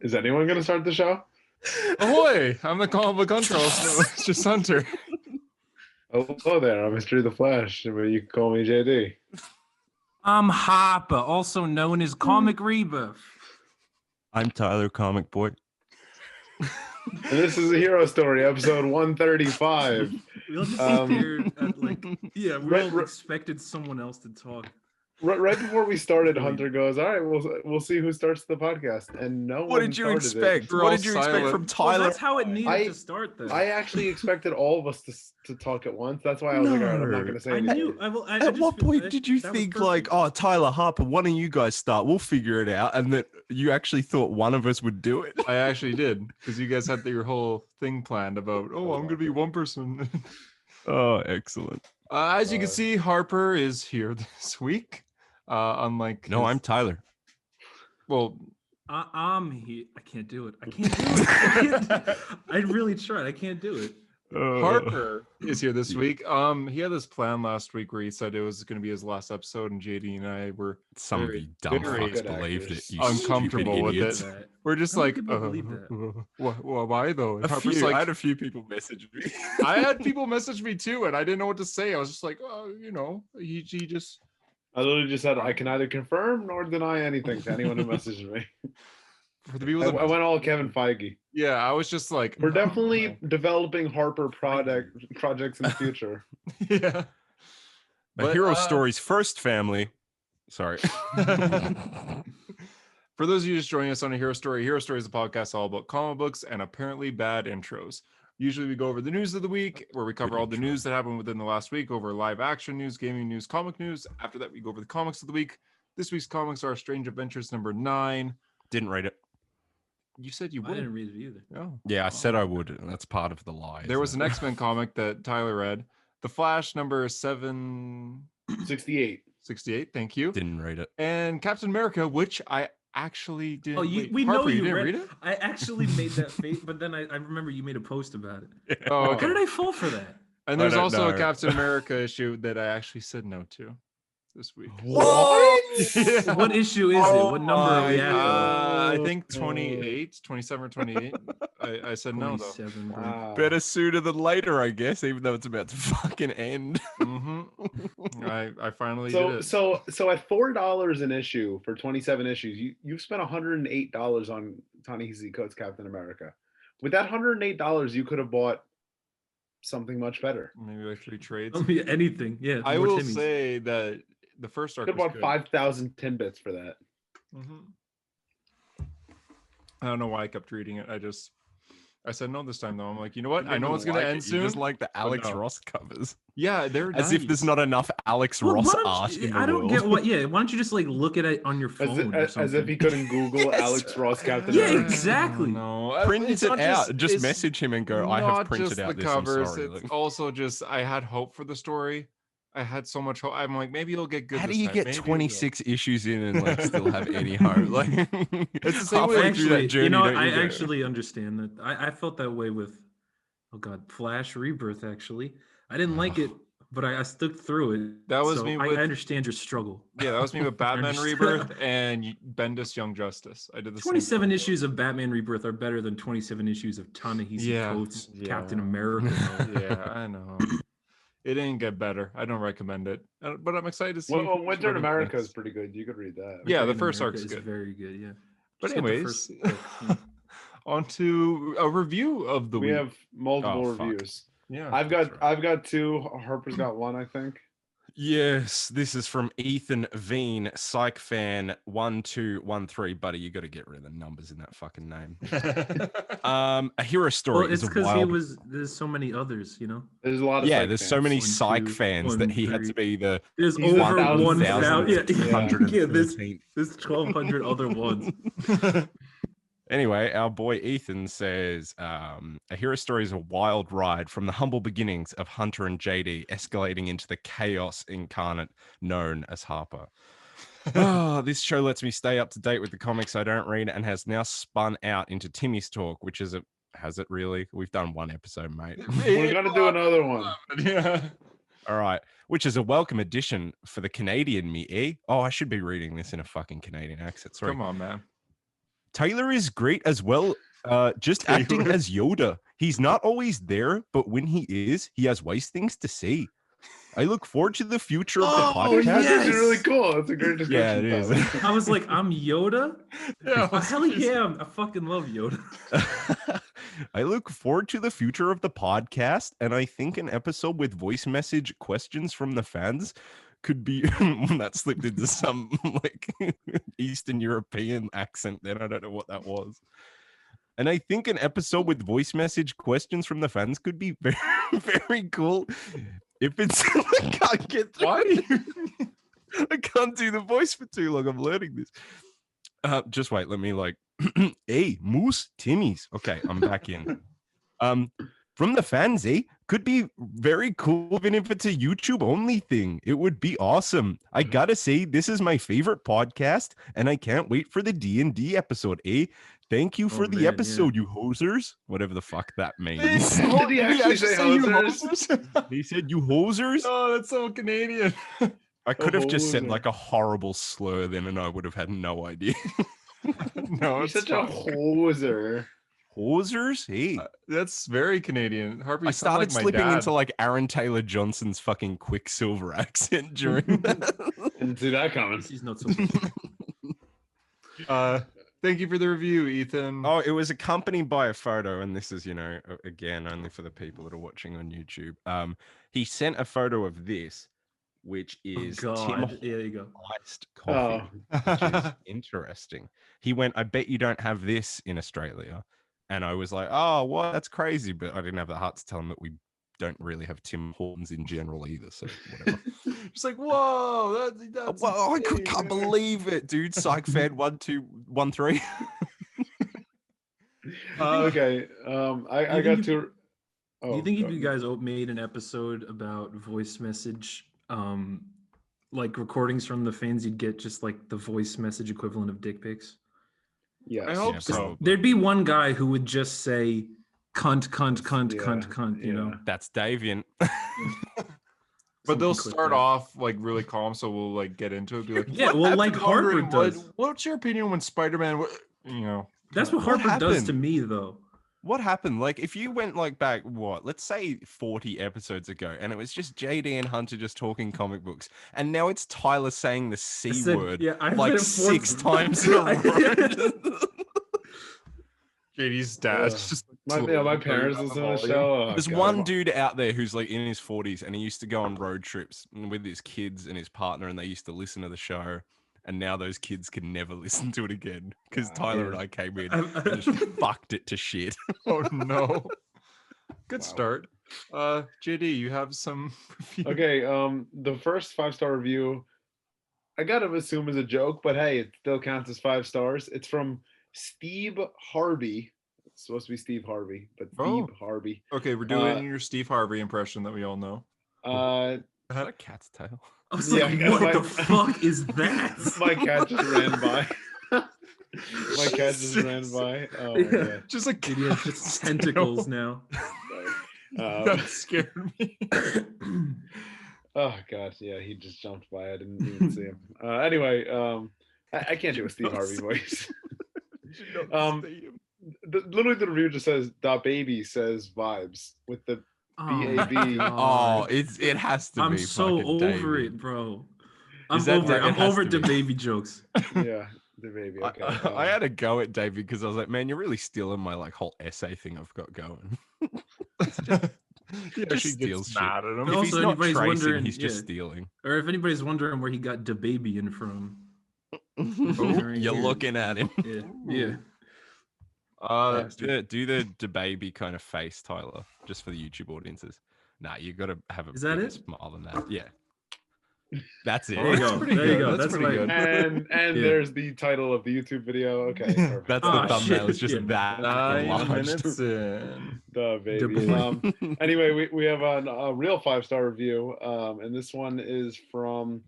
Is anyone going to start the show? Ahoy! I'm the comic book hunter. Also, it's just Hunter. Hello there. I'm Mr. The Flash, but you can call me JD. I'm Harper, also known as Comic Rebirth. I'm Tyler, Comic Boy. And this is a hero story, episode 135. We all just stared at we all expected someone else to talk. Right before we started, Hunter goes, "All right, we'll see who starts the podcast." And no one. What did you expect? What did you expect from Tyler? Well, that's how it needed to start. Then I actually expected all of us to talk at once. That's why I was like, "All right, I'm not going to say anything." At what point did you think oh, Tyler, Harper, why don't you guys start? We'll figure it out, and that you actually thought one of us would do it? I actually did, because you guys had your whole thing planned about. Oh, I'm going to be one person. Oh, excellent. As you can see, Harper is here this week. Unlike I'm Tyler. Well, I'm here. I can't do it. I really tried. I can't do it. Harper is here this week. He had this plan last week where he said it was going to be his last episode, and JD and I were some of you dumb fucks believed it. You uncomfortable with it. We're just like, why though? And Harper's like, I had a few people message me. I had people message me too, and I didn't know what to say. I was just like, he just. I literally just said I can neither confirm nor deny anything to anyone who messages me. For the people I went all Kevin Feige. Yeah, I was just like, we're definitely developing Harper projects in the future. Yeah. A Hero Story's first family. Sorry. For those of you just joining us on a Hero Story is a podcast all about comic books and apparently bad intros. Usually we go over the news of the week, where we cover all the news that happened within the last week, over live action news, gaming news, comic news. After that, we go over the comics of the week. This week's comics are Strange Adventures number 9. Didn't rate it. You said you would. I didn't read it either. Oh. Yeah, I said I would. That's part of the lie. There was an X-Men comic that Tyler read. The Flash number 768. 68, thank you. Didn't rate it. And Captain America, which I actually did. Oh, we Harper, know you didn't read read it. I actually made that face, but then I remember you made a post about it. Oh, okay. How did I fall for that? And there's also a Captain America issue that I actually said no to this week. What? Yeah. What issue is it? What number are we at? I think 27 or 28. I said no, though. Wow. Better sooner than later, I guess, even though it's about to fucking end. I finally did it. So at $4 an issue for 27 issues, you've spent $108 on Ta-Nehisi Coates' Captain America. With that $108, you could have bought something much better. Maybe like 3 trades. Anything, yeah. I will say that the first arc could have bought 5,000 Timbits for that. I don't know why I kept reading it. I said no this time though. I'm like, you know what? I know it's gonna end soon. You just like the Alex Ross covers. Yeah, they're as nice. if there's not enough Alex Ross art in the world. I don't get what. Yeah, why don't you just like look at it on your phone? As if he couldn't Google Alex Ross Captain Yeah, America. exactly. No, print it out. Just message him and go, I have printed out the this. Covers. I'm sorry. It's also just I had hope for the story. I had so much hope. I'm like, maybe it'll get good. How do you get 26 issues in and like still have any hope? Like it's the same way actually, through that journey. I actually understand that. I felt that way with Flash Rebirth. Actually, I didn't like it, but I stuck through it. That was me. I understand your struggle. Yeah, that was me with Batman Rebirth and Bendis Young Justice. I did the 27 issues of Batman Rebirth are better than 27 issues of Ta-Nehisi Coates' Captain America. Yeah, I know. It didn't get better. I don't recommend it, but I'm excited to see. Well, Winter in America is pretty good. You could read that. Yeah, the first arc is good. Very good. Yeah. But anyways, on to a review of the week. We have multiple reviews. Yeah, I've got 2. Harper's got 1, I think. Yes, this is from Ethan Veen, Psych Fan 1213. Buddy, you got to get rid of the numbers in that fucking name. A Hero Story it's is a because wild... there's so many others, you know. There's a lot of there's so many Psych fans that he had to be the. There's over 1,000. Yeah, there's 1,200 other ones. Anyway, our boy Ethan says, A Hero Story is a wild ride from the humble beginnings of Hunter and JD, escalating into the chaos incarnate known as Harper. This show lets me stay up to date with the comics I don't read and has now spun out into Timmy's Talk, which is has it really? We've done 1 episode, mate. We're going to do another one. Yeah. All right. Which is a welcome addition for the Canadian me, eh? Oh, I should be reading this in a fucking Canadian accent. Sorry. Come on, man. Taylor is great as well. Just acting Taylor. as Yoda. He's not always there, but when he is, he has wise things to say. I look forward to the future of the Oh, podcast. That's yes. actually really cool. That's a great Yeah, description. it is. Tyler. I was like, I'm Yoda? Yeah, Oh, hell yeah. I fucking love Yoda. I look forward to the future of the podcast, and I think an episode with voice message questions from the fans could be that slipped into some like Eastern European accent. Then I don't know what that was. And I think an episode with voice message questions from the fans could be very, very cool. If it's, I can't get through. Why? I can't do the voice for too long. I'm learning this. Just wait. Let me like, hey, Moose Timmy's. Okay, I'm back in. From the fans, could be very cool, even if it's a YouTube only thing. It would be awesome. I gotta say, this is my favorite podcast, and I can't wait for the D&D episode. Thank you for Oh, the man, episode, you hosers. Whatever the fuck that means. Did he actually say hosers? He said, you hosers. Oh, that's so Canadian. I could have just said hoser. like a horrible slur then, and I would have had no idea. No, You're it's such a fine. hoser. Hosers? Hey. That's very Canadian. Harper, I you sound started like my slipping dad. into like Aaron Taylor Johnson's fucking Quicksilver accent during that. Didn't see that coming. He's not so good. Thank you for the review, Ethan. Oh, it was accompanied by a photo, and this is, again, only for the people that are watching on YouTube. He sent a photo of this, which is Tim God. Yeah, there you go. iced coffee, which is Oh. interesting. He went, I bet you don't have this in Australia. And I was like, oh, what? That's crazy. But I didn't have the heart to tell him that we don't really have Tim Hortons in general either. So whatever. It's like, whoa, that's Well, I insane. can't believe it, dude. Psych Fed 1213. Okay. I you got think to. Do you think if go you ahead. guys made an episode about voice message, like recordings from the fans, you'd get just like the voice message equivalent of dick pics? Yes. I hope Yeah, so. probably. There'd be one guy who would just say cunt, cunt, cunt, Yeah, cunt, cunt, you know? That's Davien. But they'll Something start clickbait. off like really calm, so we'll like get into it. Be like, Yeah, "What well, happened, like Harper wondering what- does. What's your opinion when Spider-Man? You know, That's what What Harper does to happened? me, though. What happened? Like, if you went like back, let's say 40 episodes ago, and it was just JD and Hunter just talking comic books, and now it's Tyler saying the C I said- word yeah, I like said it 6 four- times in a row. JD's dad's Ugh. just My slowly parents turning listen down to the the volume. show. Oh, There's God. one dude out there who's like in his 40s, and he used to go on road trips with his kids and his partner, and they used to listen to the show. And now those kids can never listen to it again because Tyler and I came in and just fucked it to shit. Oh no! Good Wow. start. JD, you have some. review? Okay. The first 5-star review, I gotta assume is a joke, but hey, it still counts as 5 stars. It's from Steve Harvey. It's supposed to be Steve Harvey, but Steve Oh. Harvey. Okay, we're doing your Steve Harvey impression that we all know. Uh, Is that a cat's tail? I was Yeah, like, I got what my- the fuck is that? my cat just ran by. My cat just ran by. Oh my god. Just like It has just tentacles now. Um, That scared me. oh god, yeah, he just jumped by. I didn't even see him. Anyway, I can't do a Steve Harvey voice. Literally, the review just says "baby says vibes" with the Oh, BAB. Oh, God. it has to I'm be. so fucking over Davey. it, bro. Is I'm that over it. Da- it I'm has over to the be. baby jokes. yeah, the baby. Okay. I had a go at Davey because I was like, man, you're really stealing my like whole essay thing I've got going. Yeah, Just she steals gets shit. mad at him. And If also, he's not anybody's tracing, wondering- he's just yeah. stealing. Or if anybody's wondering where he got the baby in from. You're here. looking at him. Yeah, yeah. Do the baby kind of face, Tyler, just for the YouTube audiences. Nah, you got to have a Is that bigger it? smile than that. Yeah, that's it. There you that's go. pretty There you good. go. That's That's pretty right. good. And Yeah. there's the title of the YouTube video. Okay, perfect. That's Ah, the thumbnail. shit, It's just yeah. that 9 enlarged. minutes in. The The baby. boy. Anyway, we have a real 5-star review, and this one is from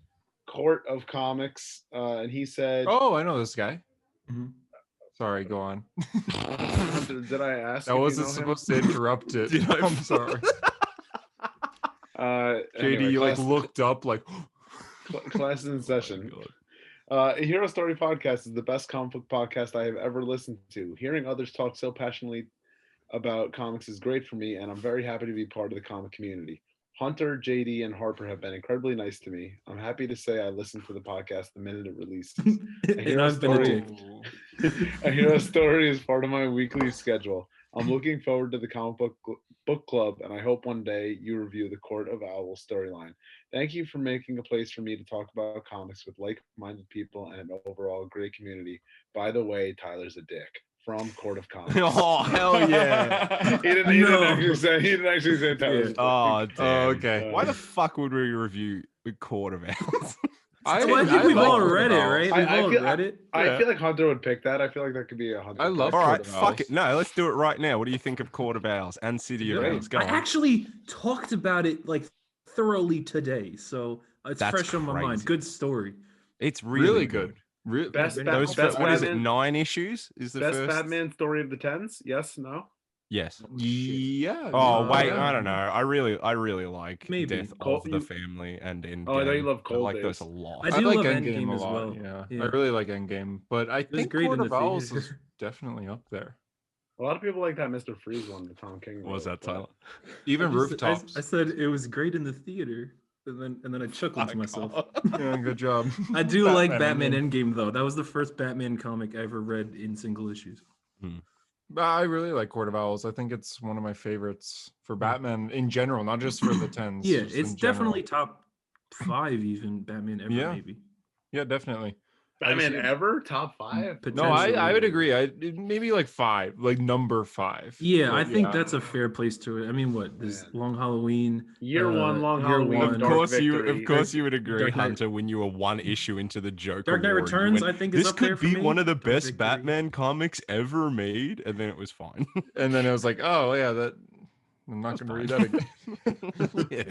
Court of Comics, and he said, Oh, I know this guy. Mhm. Sorry, go on. Hunter, "Did I ask? That if you wasn't know him?" supposed to interrupt it. Did I- I'm sorry. JD, Anyway, you like class- looked up like class is in Oh session. A Hero Story podcast is the best comic book podcast I have ever listened to. Hearing others talk so passionately about comics is great for me, and I'm very happy to be part of the comic community. Hunter, JD, and Harper have been incredibly nice to me. I'm happy to say I listened to the podcast the minute it releases. And I've been a Story- dick. A Hero Story is part of my weekly schedule. I'm looking forward to the comic book club, and I hope one day you review the Court of Owls storyline. Thank you for making a place for me to talk about comics with like-minded people and an overall great community. By the way, Tyler's a dick. From Court of Comics. Oh, hell yeah. He didn't actually say Tyler's a dick. Oh, damn. okay. Why the fuck would we review the Court of Owls? I think we've like all Court of read it, Owls. right? I- We've I all feel- read it. I feel like Hunter would pick that. I feel like that could be a Hunter. I love pick. All right, Court of fuck it. Owls. No, let's do it right now. What do you think of Court of Owls and City of Great. Owls? Go I on. actually talked about it like thoroughly today, so it's That's fresh on my mind. crazy. Good story. It's Really really good. good. Best, Those Those best what is it? Batman, 9 issues? Is the best first? Batman story of the tens? Yes, no. Yes. Yeah. Oh wait, yeah. I don't know. I really like Maybe. Death Cold- of the Family and Endgame. Oh, I thought you loved I Cold like those Days. a lot. I I do like love Endgame Endgame a as lot. well. Yeah. Yeah. I really like Endgame, but I was think great Court in of the Owls theater. is definitely up there. A lot of people like that Mr. Freeze one, the Tom King. What was wrote, that, but- Tyler? Even I just- rooftops. I said it was great in the theater, and then I chuckled to myself. Yeah, good job. I do like Batman Batman Endgame though. That was the first Batman comic I ever read in single issues. I really like Court of Owls. I think it's one of my favorites for Batman in general, not just for the tens. Yeah, just it's in general. definitely top 5 even Batman ever Yeah. maybe. Yeah, definitely. Batman I just- ever top 5? No, I would Potentially. agree. Maybe like 5, like number 5. Yeah, But I think that's a fair place to it. I mean, what there's Man. Long Halloween, Year one, Long Year Halloween, One. Of Dark course, Victory. you would agree, Dark Knight- Hunter, when you were 1 issue into the Joker. Dark Knight War, and you Returns. went, I think is this up there could for be me. one of the Dark best Victory. Batman comics ever made, and then it was fine. And then it was like, oh yeah, that I'm not That's going to read that again. yeah.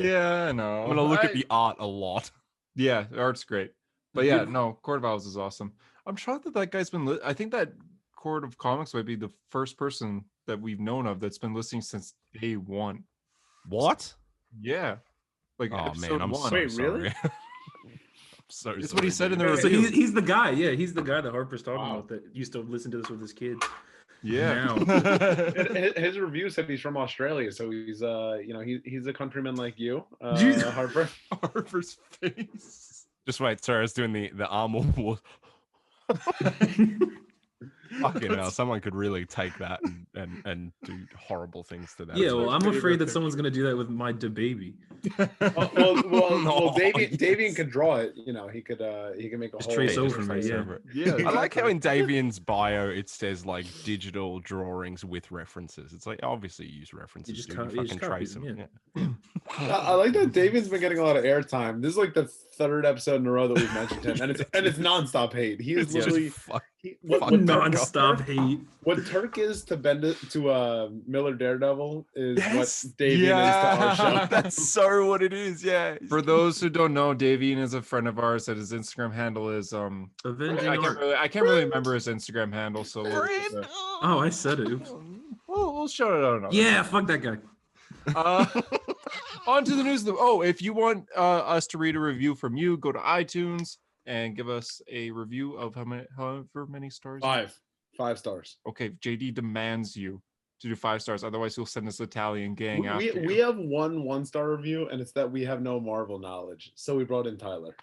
Yeah, no. I'm gonna look at the art a lot. Yeah, the art's great. But yeah, no, Court of Owls is awesome. I'm shocked that guy's been. I think that Court of Comics might be the first person that we've known of that's been listening since day 1. What? Yeah, like Oh man, episode I'm 1. so Wait, sorry. really? I'm so That's what he sorry, said in dude. the So review. he's the guy. Yeah, he's the guy that Harper's talking Wow. about that used to listen to this with his kid. Yeah. His review said he's from Australia, so he's he's a countryman like you, Jeez. Harper. Harper's face. Just wait, sorry, I was doing the arm war. Fucking hell, someone could really take that and do horrible things to that. Yeah, well, I'm pretty afraid good that someone's gonna do that with my DeBaby. Well, No, Davien yes. could draw it. You know, he can make a Just whole trace Yeah, over just me, trace yeah. over it. Yeah, I like how in Davien's bio it says like digital drawings with references. It's like obviously you use references. just dude. co- You you just fucking copy trace them, them. yeah. Yeah. I like that Davien's been getting a lot of airtime. This is like the 3rd episode in a row that we've mentioned him, and it's nonstop hate. He is It's just literally fuck- what fuck Turk- Non-stop hate. What Turk is to Miller Daredevil is Yes. what Davien is to our show. That's so what it is. Yeah. For those who don't know, Davien is a friend of ours that his Instagram handle is Avenging I can't art. really remember his Instagram handle, so Oh, I said it. Oops. we'll shout it out. another Yeah, time. fuck that guy. On to the news. Oh, if you want us to read a review from you, go to iTunes and give us a review of however many stars. 5 stars. Okay, JD demands you to do 5 stars. Otherwise, he'll send this Italian gang after We you. have one 1-star review, and it's that we have no Marvel knowledge, so we brought in Tyler.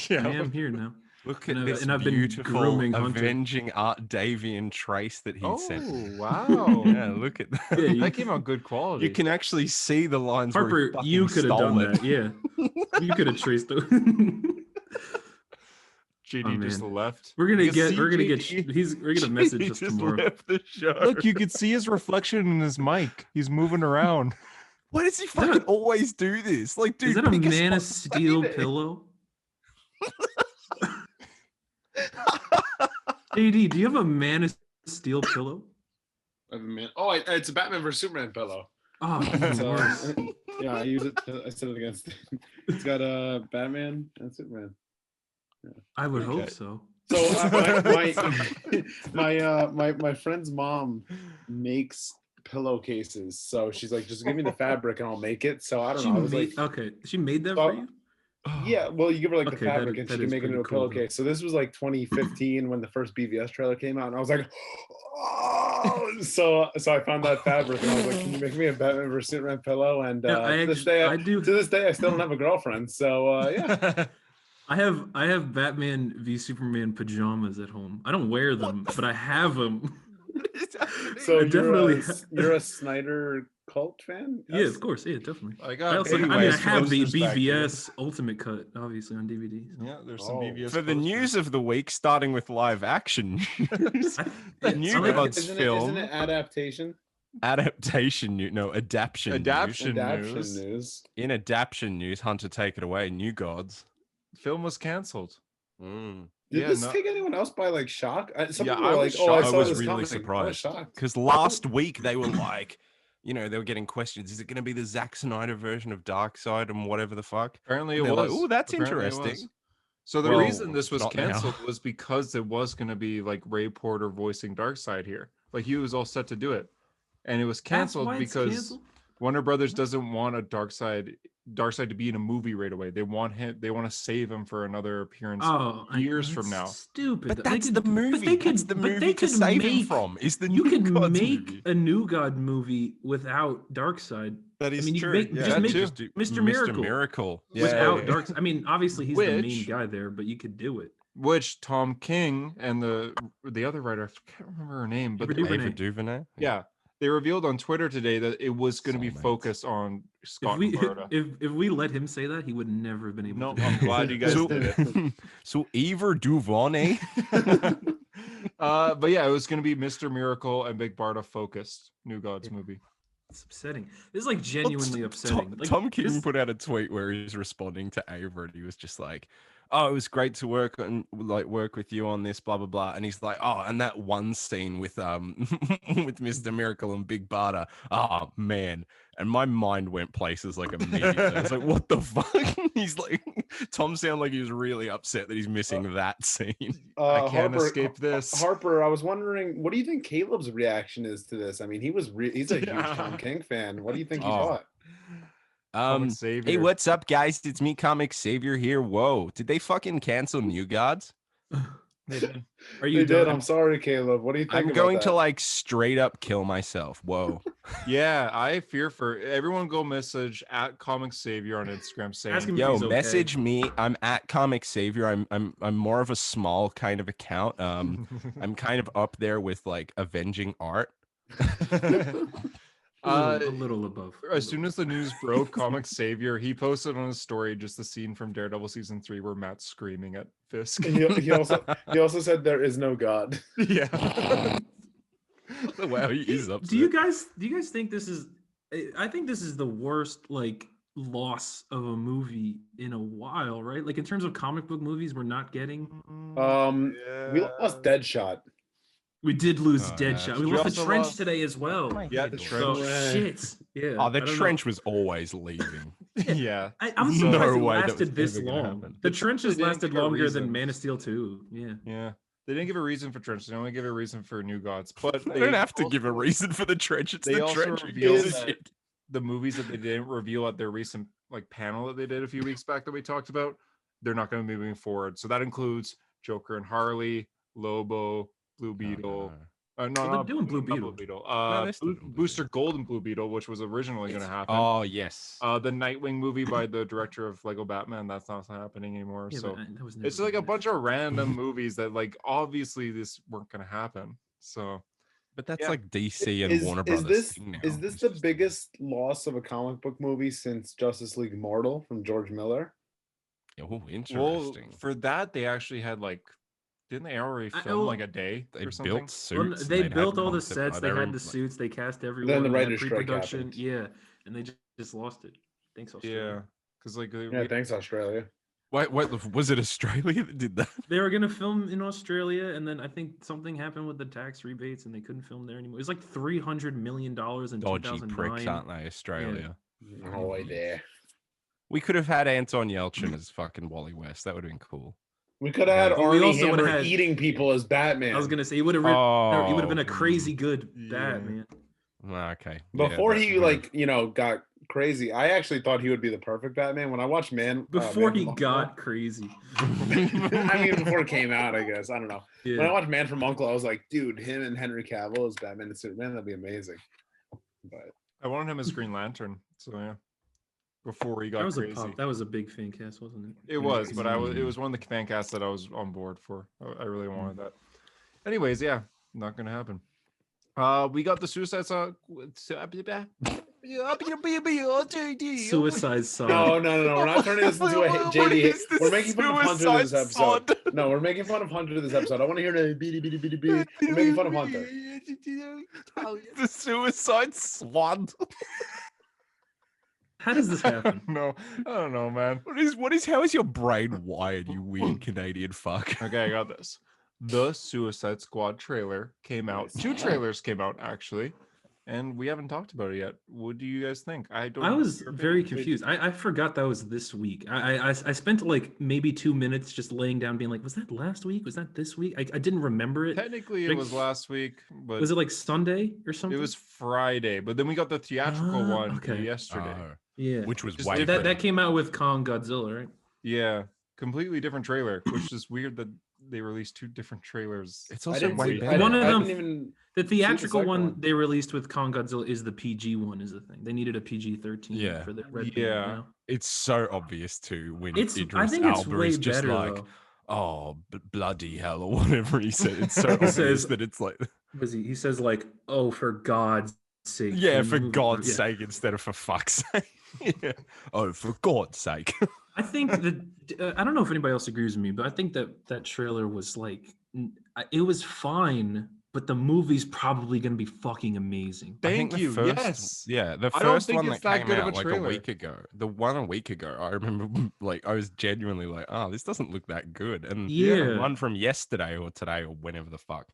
I am here now. Look at And I've- this and I've been beautiful grooming Hunter. avenging art Davien trace that he sent. Oh, wow. Yeah, look at that. Yeah, you- That came out good quality. You can actually see the lines. where he Harper, fucking you could have stole done it. that. Yeah, you could have traced it. JD Oh, just man. left. We're gonna You can get. see We're gonna get. JD We're gonna message He us just tomorrow. left the show. Look, you could see his reflection in his mic. He's moving around. Why does he that fucking a- always do this? Like, dude, Is that a pick Man of spot. Steel Say it. pillow? AD, do you have a Man of Steel pillow? It's a Batman vs Superman pillow. Oh, It's, even worse. yeah, I use it. I set it against. It's got Batman and Superman. I would okay. hope so. So my friend's mom makes pillowcases. So she's like, just give me the fabric and I'll make it. So I don't know. I was like, Okay, she made that So- for you. Yeah, well, you give her like the Okay, fabric that and she is can make it pretty into a cool, though. pillowcase. So this was like 2015 when the first BVS trailer came out, and I was like, oh, so I found that fabric and I was like, can you make me a Batman vs Superman pillow? And Yeah, to this day, do. to this day, I still don't have a girlfriend. So yeah, I have Batman v Superman pajamas at home. I don't wear them, but I have them. so I definitely you're a Snyder cult fan? Yeah, of course. Yeah, definitely. I I got also, I anyways, have the posters back here. BVS Ultimate Cut, obviously on DVD. Yeah, there's some Oh. BVS For the posters. news of the week, starting with live action news, the New Something- Gods Isn't film it adaptation? adaptation news, no, adaptation news. Adaption Adaptation news. news. In adaptation news, Hunter, take it away. New Gods. Film was canceled. Mm. Did Yeah, this no- take anyone else by like shock? Some Yeah, people I were was like, "Oh, I shocked. saw I was this really coming." I was surprised shocked. because last week they were like, you know, they were getting questions. Is it going to be the Zack Snyder version of Darkseid and whatever the fuck? Apparently it And they're was. like, "Ooh, that's Apparently it interesting." was. So the Well, reason this was not now. canceled was because it was going to be like Ray Porter voicing Darkseid here. Like he was all set to do it, and it was canceled why it's because canceled? Warner Brothers doesn't want a Darkseid to be in a movie right away. They want him. They want to save him for another appearance years from now. Stupid. But They that's could- the but movie. they could- That's the but movie they to could save him make- from. Is the You New can Gods make movie. a New God movie without Darkseid. That is I mean, you true. make- yeah, just make just do Mr. Miracle. Miracle. Without yeah. Darkseid. I mean, obviously he's the main Which- guy there, but you could do it. Which Tom King and the other writer, I can't remember her name, but Ava Ava DuVernay. yeah, they revealed on Twitter today that it was going to be Soulmates. focused on Scott If we and Berta. if we let him say that, he would never have been able No, to. I'm glad you guys So, did it. so Ava DuVernay. But yeah, it was going to be Mr. Miracle and Big Barda focused New Gods movie. It's upsetting. This is like genuinely upsetting. Like, Tom King this- put out a tweet where he was responding to Ava, and he was just like, "Oh, it was great to work with you on this, blah blah blah." And he's like, "Oh, and that one scene with with Mr. Miracle and Big Barda, oh man." And my mind went places like immediately. I was like, "What the fuck?" He's like, Tom sounded like he was really upset that he's missing that scene. I can't escape this. Harper, I was wondering, what do you think Caleb's reaction is to this? I mean, he's a huge Tom King fan. What do you think he Oh. thought? Comic Hey, Savior. what's up, guys? It's me, Comic Savior here. Whoa, did they fucking cancel New Gods? They did. Are you They did. done? I'm sorry, Caleb. What do you think? I'm about going that? to like straight up kill myself. Whoa. Yeah, I fear for everyone. Go message at Comic Savior on Instagram saying, Ask him if Yo, he's okay. message me. I'm at Comic Savior. I'm more of a small kind of account. I'm kind of up there with like avenging art. A little above. As soon as the news broke, Comic Savior, he posted on his story just the scene from Daredevil season 3 where Matt's screaming at Fisk. he also said there is no God. Yeah. Wow, he is upset. Do you guys think this is? I think this is the worst like loss of a movie in a while, right? Like in terms of comic book movies, we're not getting. We lost Deadshot. We did lose Oh, yeah, Deadshot. that's We true. lost We the also Trench lost- today as well. Yeah, the So, Trench. shit. Yeah. Oh, the I don't know. trench was always leaving. Yeah. I'm No surprised it way that was lasted this ever gonna long. happen. The Trench has They didn't lasted give a longer than reason. Man of Steel 2. Yeah. Yeah. They didn't give a reason for Trench. They only give a reason for New Gods. But They don't have to give a reason for the trench. It's they the also trench. Who revealed gives a that- shit? the movies that they didn't reveal at their recent like panel that they did a few weeks back that we talked about, they're not going to be moving forward. So that includes Joker and Harley, Lobo, Blue Beetle. No, Well, they're not doing Blue not Beetle. they're still doing Blue Booster Gold and Blue Beetle, which was originally going to happen. Oh yes. The Nightwing movie by the director of Lego Batman, that's not happening anymore. Yeah, So but that was never it's like a gonna bunch of random movies that like obviously this weren't going to happen. So But that's yeah. like DC and Warner Brothers. thing now. Is this It's the just- biggest loss of a comic book movie since Justice League Immortal from George Miller? Oh, well, interesting. for that they actually had like, didn't they already I- film well, like a day They or something? built Well, suits. and they they'd built had all the concept sets, art. they were had in, the like- suits, they cast everyone. the they had writer's strike pre-production. happened. Yeah, and they just lost it. Thanks, Yeah, Australia. because like Yeah, thanks, Australia. Wait, was it Australia that did that? They were gonna film in Australia, and then I think something happened with the tax rebates, and they couldn't film there anymore. It was like $300 million in Dodgy 2009. pricks, aren't they, Australia? Oh, there. We could have had Anton Yelchin as fucking Wally West. That would have been cool. We could have had Well, we Arnie also would've Hammer had- eating people as Batman. I was gonna say he would have. He would have been a crazy good Yeah. Batman. Okay. Before that's he weird. got crazy. I actually thought he would be the perfect Batman. When I watched Before Man he from got crazy. I mean, before it came out, I guess. I don't know. When I Yeah. watched Man from U.N.C.L.E., I was like, dude, him and Henry Cavill as Batman and Superman, that'd be amazing. But I wanted him as Green Lantern. So yeah, before he got crazy. That was a big fan cast, wasn't it? It When was, came but out. it was one of the fan casts that I was on board for. I really wanted that. Anyways, yeah, not gonna happen. We got the Suicide Squad. Suicide Squad. No. We're not turning this into a What JD hit. is this We're making fun of Hunter this Suicide episode. Squad? No, we're making fun of Hunter this episode. I want to hear the beady beady beady beady. We're making fun of Hunter. The Suicide Squad. How does this happen? No, I don't know, man. How is your brain wired, you weird Canadian fuck? Okay, I got this. The Suicide Squad trailer came out. 2 trailers came out actually, and we haven't talked about it yet. What do you guys think? I was very confused. I forgot that was this week. I spent like maybe 2 minutes just laying down being like, was that last week? Was that this week? I didn't remember it. Technically, it was last week, but Was it like Sunday or something? it was Friday. But then we got the theatrical one okay. yesterday. Yeah. Which was Just way That came out with Kong Godzilla, right? Yeah, completely different trailer, which is weird that they released 2 different trailers. It's I also didn't way see- better. One of I them- didn't even. The theatrical second one one. they released with Kong Godzilla is the PG one, is the thing. They needed a PG-13 Yeah. for the red. Yeah. Band, It's so obvious too when I Idris think it's Elba way is just better like, though. oh, bloody hell, or whatever he said. It's so obvious says- that it's like, He says like, "Oh, for God's sake." yeah, the for movie- God's yeah. sake, instead of for fuck's sake. Yeah. Oh, for God's sake. I think that I don't know if anybody else agrees with me, but I think that trailer was like, it was fine, but the movie's probably going to be fucking amazing. I think Thank the you. first- Yes. Yeah, the I don't first think one it's that that came good of out a like a trailer. week ago. The one a week ago, I remember like I was genuinely like, oh, this doesn't look that good. And Yeah. the one from yesterday or today or whenever the fuck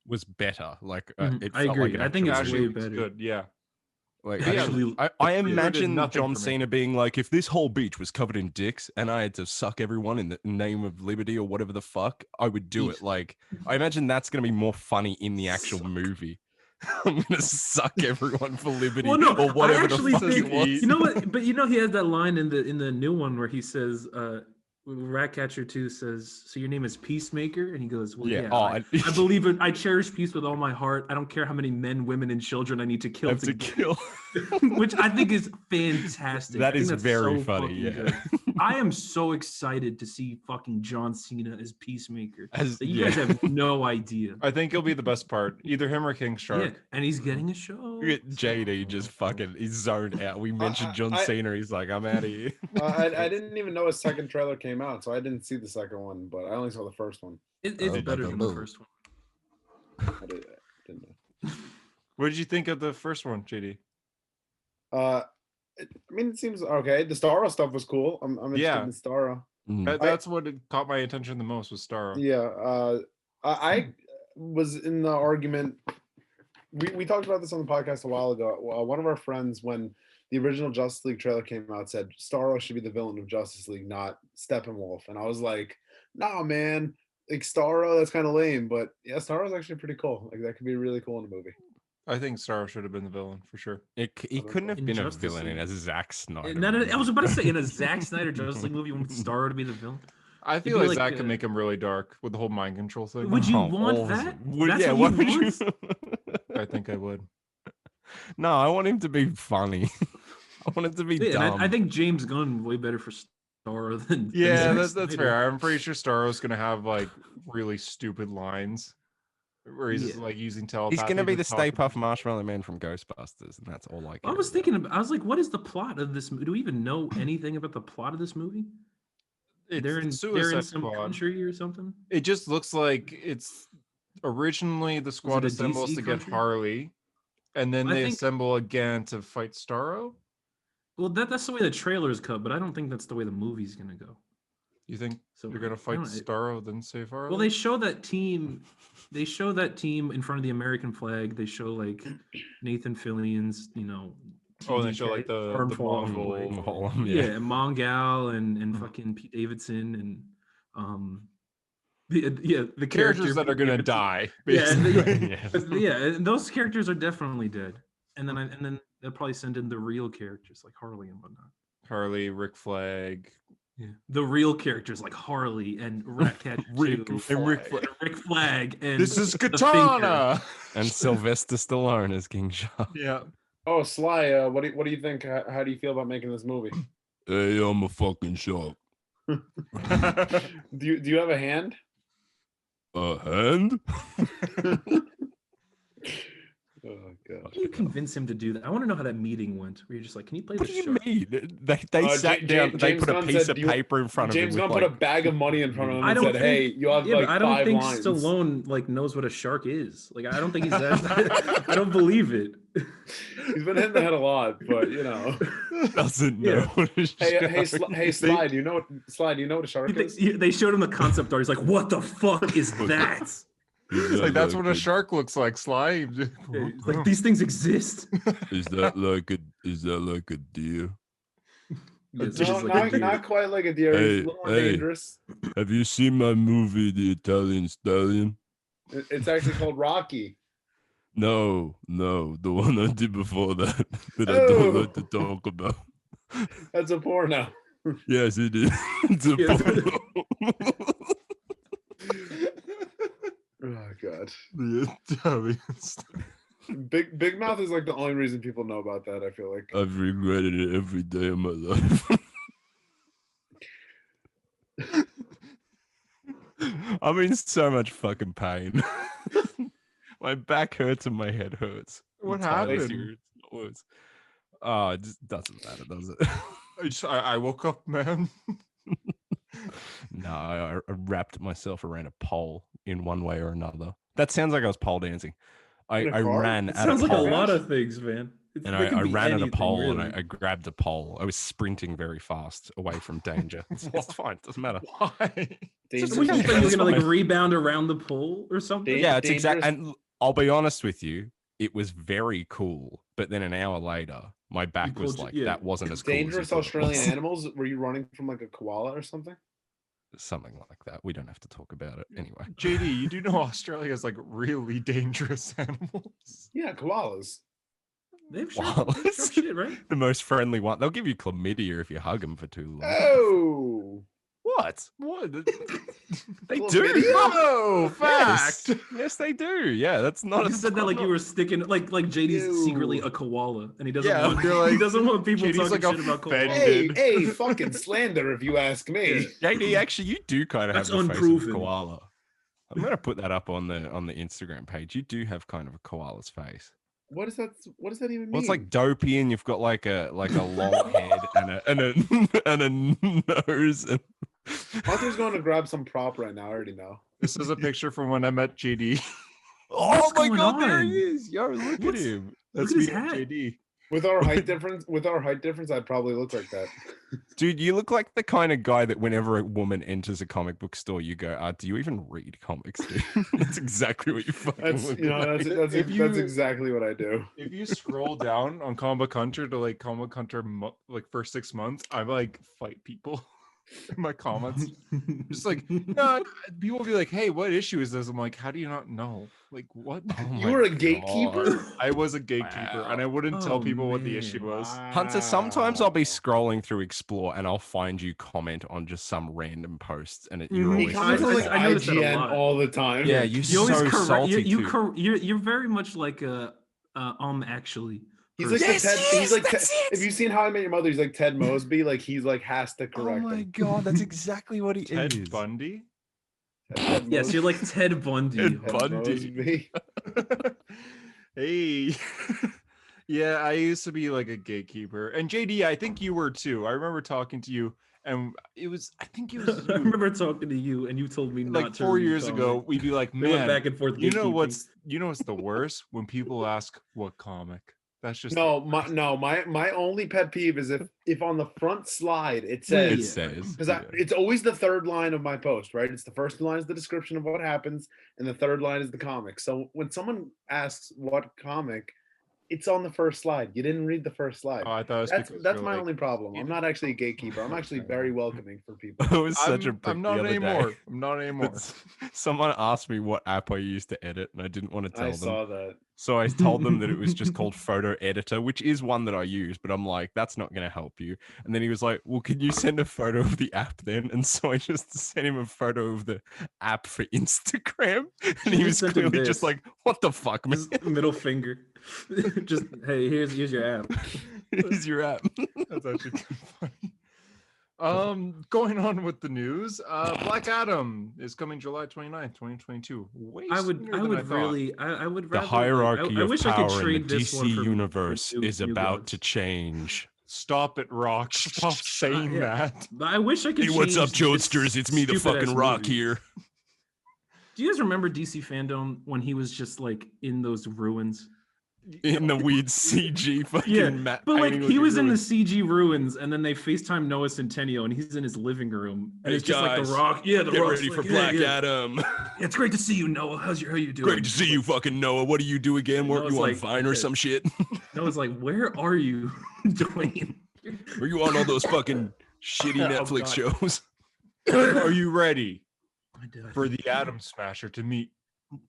was better. Like it I felt agree. like an I think actual it's movie. way looks better. good. Yeah. Like Yeah, actually, I trailer did imagine nothing John for me. Cena being like, if this whole beach was covered in dicks and I had to suck everyone in the name of liberty or whatever the fuck, I would do it. Like, I imagine that's gonna be more funny in the actual movie. I'm gonna suck everyone for liberty Well, no, or whatever I the actually fuck think it was. you know what, but he has that line in the new one where he says, Ratcatcher 2 says, "So your name is Peacemaker?" And he goes, "Well, Yeah. yeah. Oh, I believe in. I cherish peace with all my heart. I don't care how many men, women, and children I need to kill have to to get-" kill. which I think is fantastic. That I think is that's very so funny. fucking Yeah. good. I am so excited to see fucking John Cena as Peacemaker. As- That you guys have no idea. I think it'll be the best part. Either him or King Shark. Yeah, and he's getting a show. Look at JD just fucking, he's zoned out. We mentioned John Cena. He's like, I'm out of here. I didn't even know a second trailer came out, so I didn't see the second one, but I only saw the first one. It's Oh, better than the boo. first one. Didn't know. What did you think of the first one, JD? I mean, it seems okay. The Starro stuff was cool. I'm interested Yeah. in Starro. Mm. That's what caught my attention the most was Starro. Yeah. I was in the argument. We talked about this on the podcast a while ago. One of our friends, when the original Justice League trailer came out, said Starro should be the villain of Justice League, not Steppenwolf. And I was like, nah, man. Like Starro, that's kind of lame. But yeah, Starro's actually pretty cool. Like that could be really cool in a movie. I think Starro should have been the villain for sure. He couldn't have In been a Justice villain in League. a Zack Snyder. I was about to say in a Zack Snyder Justice League movie, you want Starro to be the villain. I It'd feel be like like, that could make him really dark with the whole mind control thing. Would you Oh, want awesome. that? Would- That's yeah, what why he would wants? I think I would. No, I want him to be funny. I want it to be Yeah, dumb. and I think James Gunn way better for Starro than Yeah, Zack that's Snyder. fair. I'm pretty sure Starro's gonna have like really stupid lines where he's just, Yeah. like using telepathy. He's gonna be to the talk Stay about- Puft Marshmallow Man from Ghostbusters, and that's all I care I was about. thinking, I was like, what is the plot of this? Do we even know anything about the plot of this movie? It's they're the in Suicide some Squad. country or something. It just looks like it's originally the squad a assembles DC to country? get Harley, and then I they think- assemble again to fight Starro. Well, that's the way the trailer is cut, but I don't think that's the way the movie's gonna go. You think So you're gonna I fight don't- Starro then save Harley? Well, they show that team. They show that team in front of the American flag. They show like Nathan Fillion's, Oh, and they show like the Armful and, Mongol. like, Harlem, yeah, Mongal and fucking Pete Davidson and the characters that are gonna Davidson. die. Yeah, Basically. and yeah, and those characters are definitely dead. And then They'll probably send in the real characters like Harley and whatnot. Harley, Rick Flag. Yeah, the real characters like Harley and Ratcatcher 2 and Rick and Rick Flag and This is the Thinker. Katana. And Sylvester Stallone as King Shark. Yeah. Oh, Sly, what do you think? How do you feel about making this movie? Hey, I'm a fucking shark. Do you have a hand? A hand? Oh god. How do you convince him to do that? I want to know how that meeting went. Where you're just like, can you play What the do you shark? mean? They sat down. They James put a Gunn piece said, of "Do you- paper in front of him. James with, Gunn put a bag of money in front of him I and don't said, "Hey, think- you have Yeah, like but I don't 5 think lines." Stallone like knows what a shark is. Like, I don't think he's that. I don't believe it. He's been hitting the head a lot, but you know. doesn't know. Yeah. What a Hey, shark hey, Sly, do you know what a shark is? They showed him the concept art. He's like, "What the fuck is that?" It's like that's what a shark looks like, Sly. It's like these things exist. Is that like a deer? Yeah, it's No, just like a deer. not quite like a deer. It's a Hey, little more hey. dangerous. Have you seen my movie, The Italian Stallion? It's actually called Rocky. No, the one I did before that I don't like to talk about. That's a porno. Yes, it is. It's a Yeah. porno. Oh god. The Italian Big Mouth is like the only reason people know about that, I feel like. I've regretted it every day of my life. I'm in so much fucking pain. My back hurts and my head hurts. What Entirely happened? serious. It was- Oh, it just doesn't matter, does it? I woke up, man. No, I wrapped myself around a pole in one way or another. That sounds like I was pole dancing. I In a car? ran It at a sounds like a pole. lot of things, man. And There can I be ran at a anything, pole and really. I grabbed a pole. I was sprinting very fast away from danger. It's fine. Doesn't matter. Why? Dangerous. What, you thought you were That's gonna like fine. rebound around the pole or something? Yeah. Yeah, it's exact. dangerous. And I'll be honest with you, it was very cool. But then an hour later, my back was pulled you- like, yeah. that wasn't as cool. as you Dangerous thought it Australian was." animals? Were you running from like a koala or something? Something like that. We don't have to talk about it anyway. JD, you do know Australia has like really dangerous animals. Yeah, koalas. They have sharp, Wow. they have sharp shit, right? The most friendly one. They'll give you chlamydia if you hug them for too long. Oh. What? What? They Chlamydia? do. Oh, fact. Yes. Yes, they do. Yeah, that's not. You said that like you were sticking like JD's secretly Ew. a koala and he doesn't Yeah, want you're he like- doesn't want people JD's talking like shit about koalas. offended. Hey, fucking slander if you ask me. JD, actually, you do kind of have That's the face of a unproven. koala. I'm gonna put that up on the Instagram page. You do have kind of a koala's face. What does that even mean? Well, it's like dopey, and you've got like a long head and a nose. And... Hunter's going to grab some prop right now. I already know. This is a picture from when I met JD. Oh What's my going god, there on? he is! Yo, look What's- at him. That's at his me and hat. JD. With our height difference, I'd probably look like that. Dude, you look like the kind of guy that whenever a woman enters a comic book store, you go, do you even read comics, dude? That's exactly what you fucking That's look you know like. that's If that's you- exactly what I do. If you scroll down on Comic Hunter to like Comic Hunter like first 6 months, I like fight people in my comments. Just like no, people will be like, "Hey, what issue is this?" I'm like, "How do you not know? Like what?" Oh You my were a God. gatekeeper? I was a gatekeeper, and I wouldn't tell Oh, people what the man. issue was. Hunter, sometimes I'll be Wow. scrolling through Explore and I'll find you comment on just some random post, and you're Mhm. He always comments I- on I- like I noticed that a IGN lot. all the time. yeah, you You so always correct. salty too. You're very much like a actually. He's like Yes, the Ted. he He's is, like that's Ted, it. if you've seen How I Met Your Mother, he's like Ted Mosby. Like he's like has to Oh correct my him. god, that's exactly what he Ted is. Bundy. Ted Yes, you're like Ted Bundy. Ted Ted Bundy. Mosby. Hey. Yeah, I used to be like a gatekeeper. And JD, I think you were too. I remember talking to you, and I think it was I you. remember talking to you, and you told me not Like to 4 read years ago, comics. we'd be like, They went man, back and forth. you know gatekeeping. what's the worst? When people ask what comic. That's just No, my only pet peeve is if on the front slide it It says Yeah. says. because yeah. it's always the third line of my post, right? It's the first line is the description of what happens, and the third line is the comic. So when someone asks what comic, It's on the first slide. You didn't read the first slide. Oh, I thought it was That's because that's you're my like, only problem. I'm not actually a gatekeeper. I'm actually very welcoming for people. It was such a prick I'm the not other anymore. day. I'm not anymore. Someone asked me what app I used to edit, and I didn't want to tell I them. saw that. So I told them that it was just called Photo Editor, which is one that I use, but I'm like, that's not going to help you. And then he was like, well, can you send a photo of the app then? And so I just sent him a photo of the app for Instagram. And he You was sent him clearly just this. like, what the fuck, man? Just middle finger. Just hey, here's your app. Here's your app. That's actually pretty funny. Going on with the news, Black Adam is coming July 29th, 2022. Way I sooner than I would thought. really I would The rather, hierarchy I of wish I could power in trade the this one DC for universe New- is New about Gods. to change. Stop it, Rock. Stop saying Yeah. that. But I wish I could. Hey, what's up, change this Jodesters? It's me, the stupid-ass fucking Rock movie. here. Do you guys remember DC Fandom when he was just like in those ruins? In the weird CG fucking Yeah, matte but like painting he looking was in the ruins. CG ruins, and then they FaceTime Noah Centineo, and he's in his living room, and Hey, it's just like guys, the Rock. Yeah, the Get Rock's ready for like, Black yeah. Adam. It's great to see you, Noah. How you doing? Great to see you, fucking Noah. What do you do again? Weren't Noah's you on like, Vine or yeah. some shit? Noah's like, where are you, Dwayne? Were you on all those fucking shitty Oh, Netflix God. shows? Are you ready I did. for the Atom Smasher to meet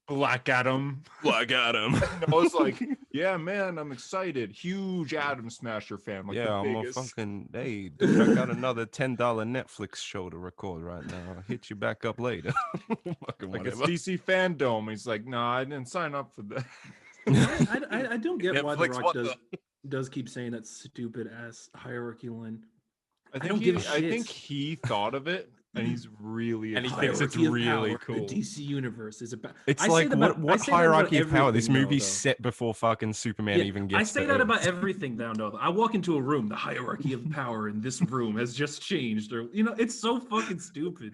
Black Adam? Black Adam. And I was like, yeah, man, I'm excited. Huge Atom Smasher fan. Like yeah, the I'm a biggest. fucking. Hey, dude, I got another $10 Netflix show to record right now. I'll hit you back up later. Fucking Like it's whatever. DC Fandom. He's like, no, I didn't sign up for that. I don't get why The Netflix, Rock what does keep saying that stupid ass hierarchy line. I don't think give a I shit. think he thought of it, and he's really And he excited. thinks it's Hierarchy of really power, cool. The DC universe is about. It's I say like that about- I what say that about hierarchy of power? This everything, movie's though. set before fucking Superman Yeah, even gets. I say to that Earth. about everything down though. I walk into a room, the hierarchy of power in this room has just changed, or it's so fucking stupid.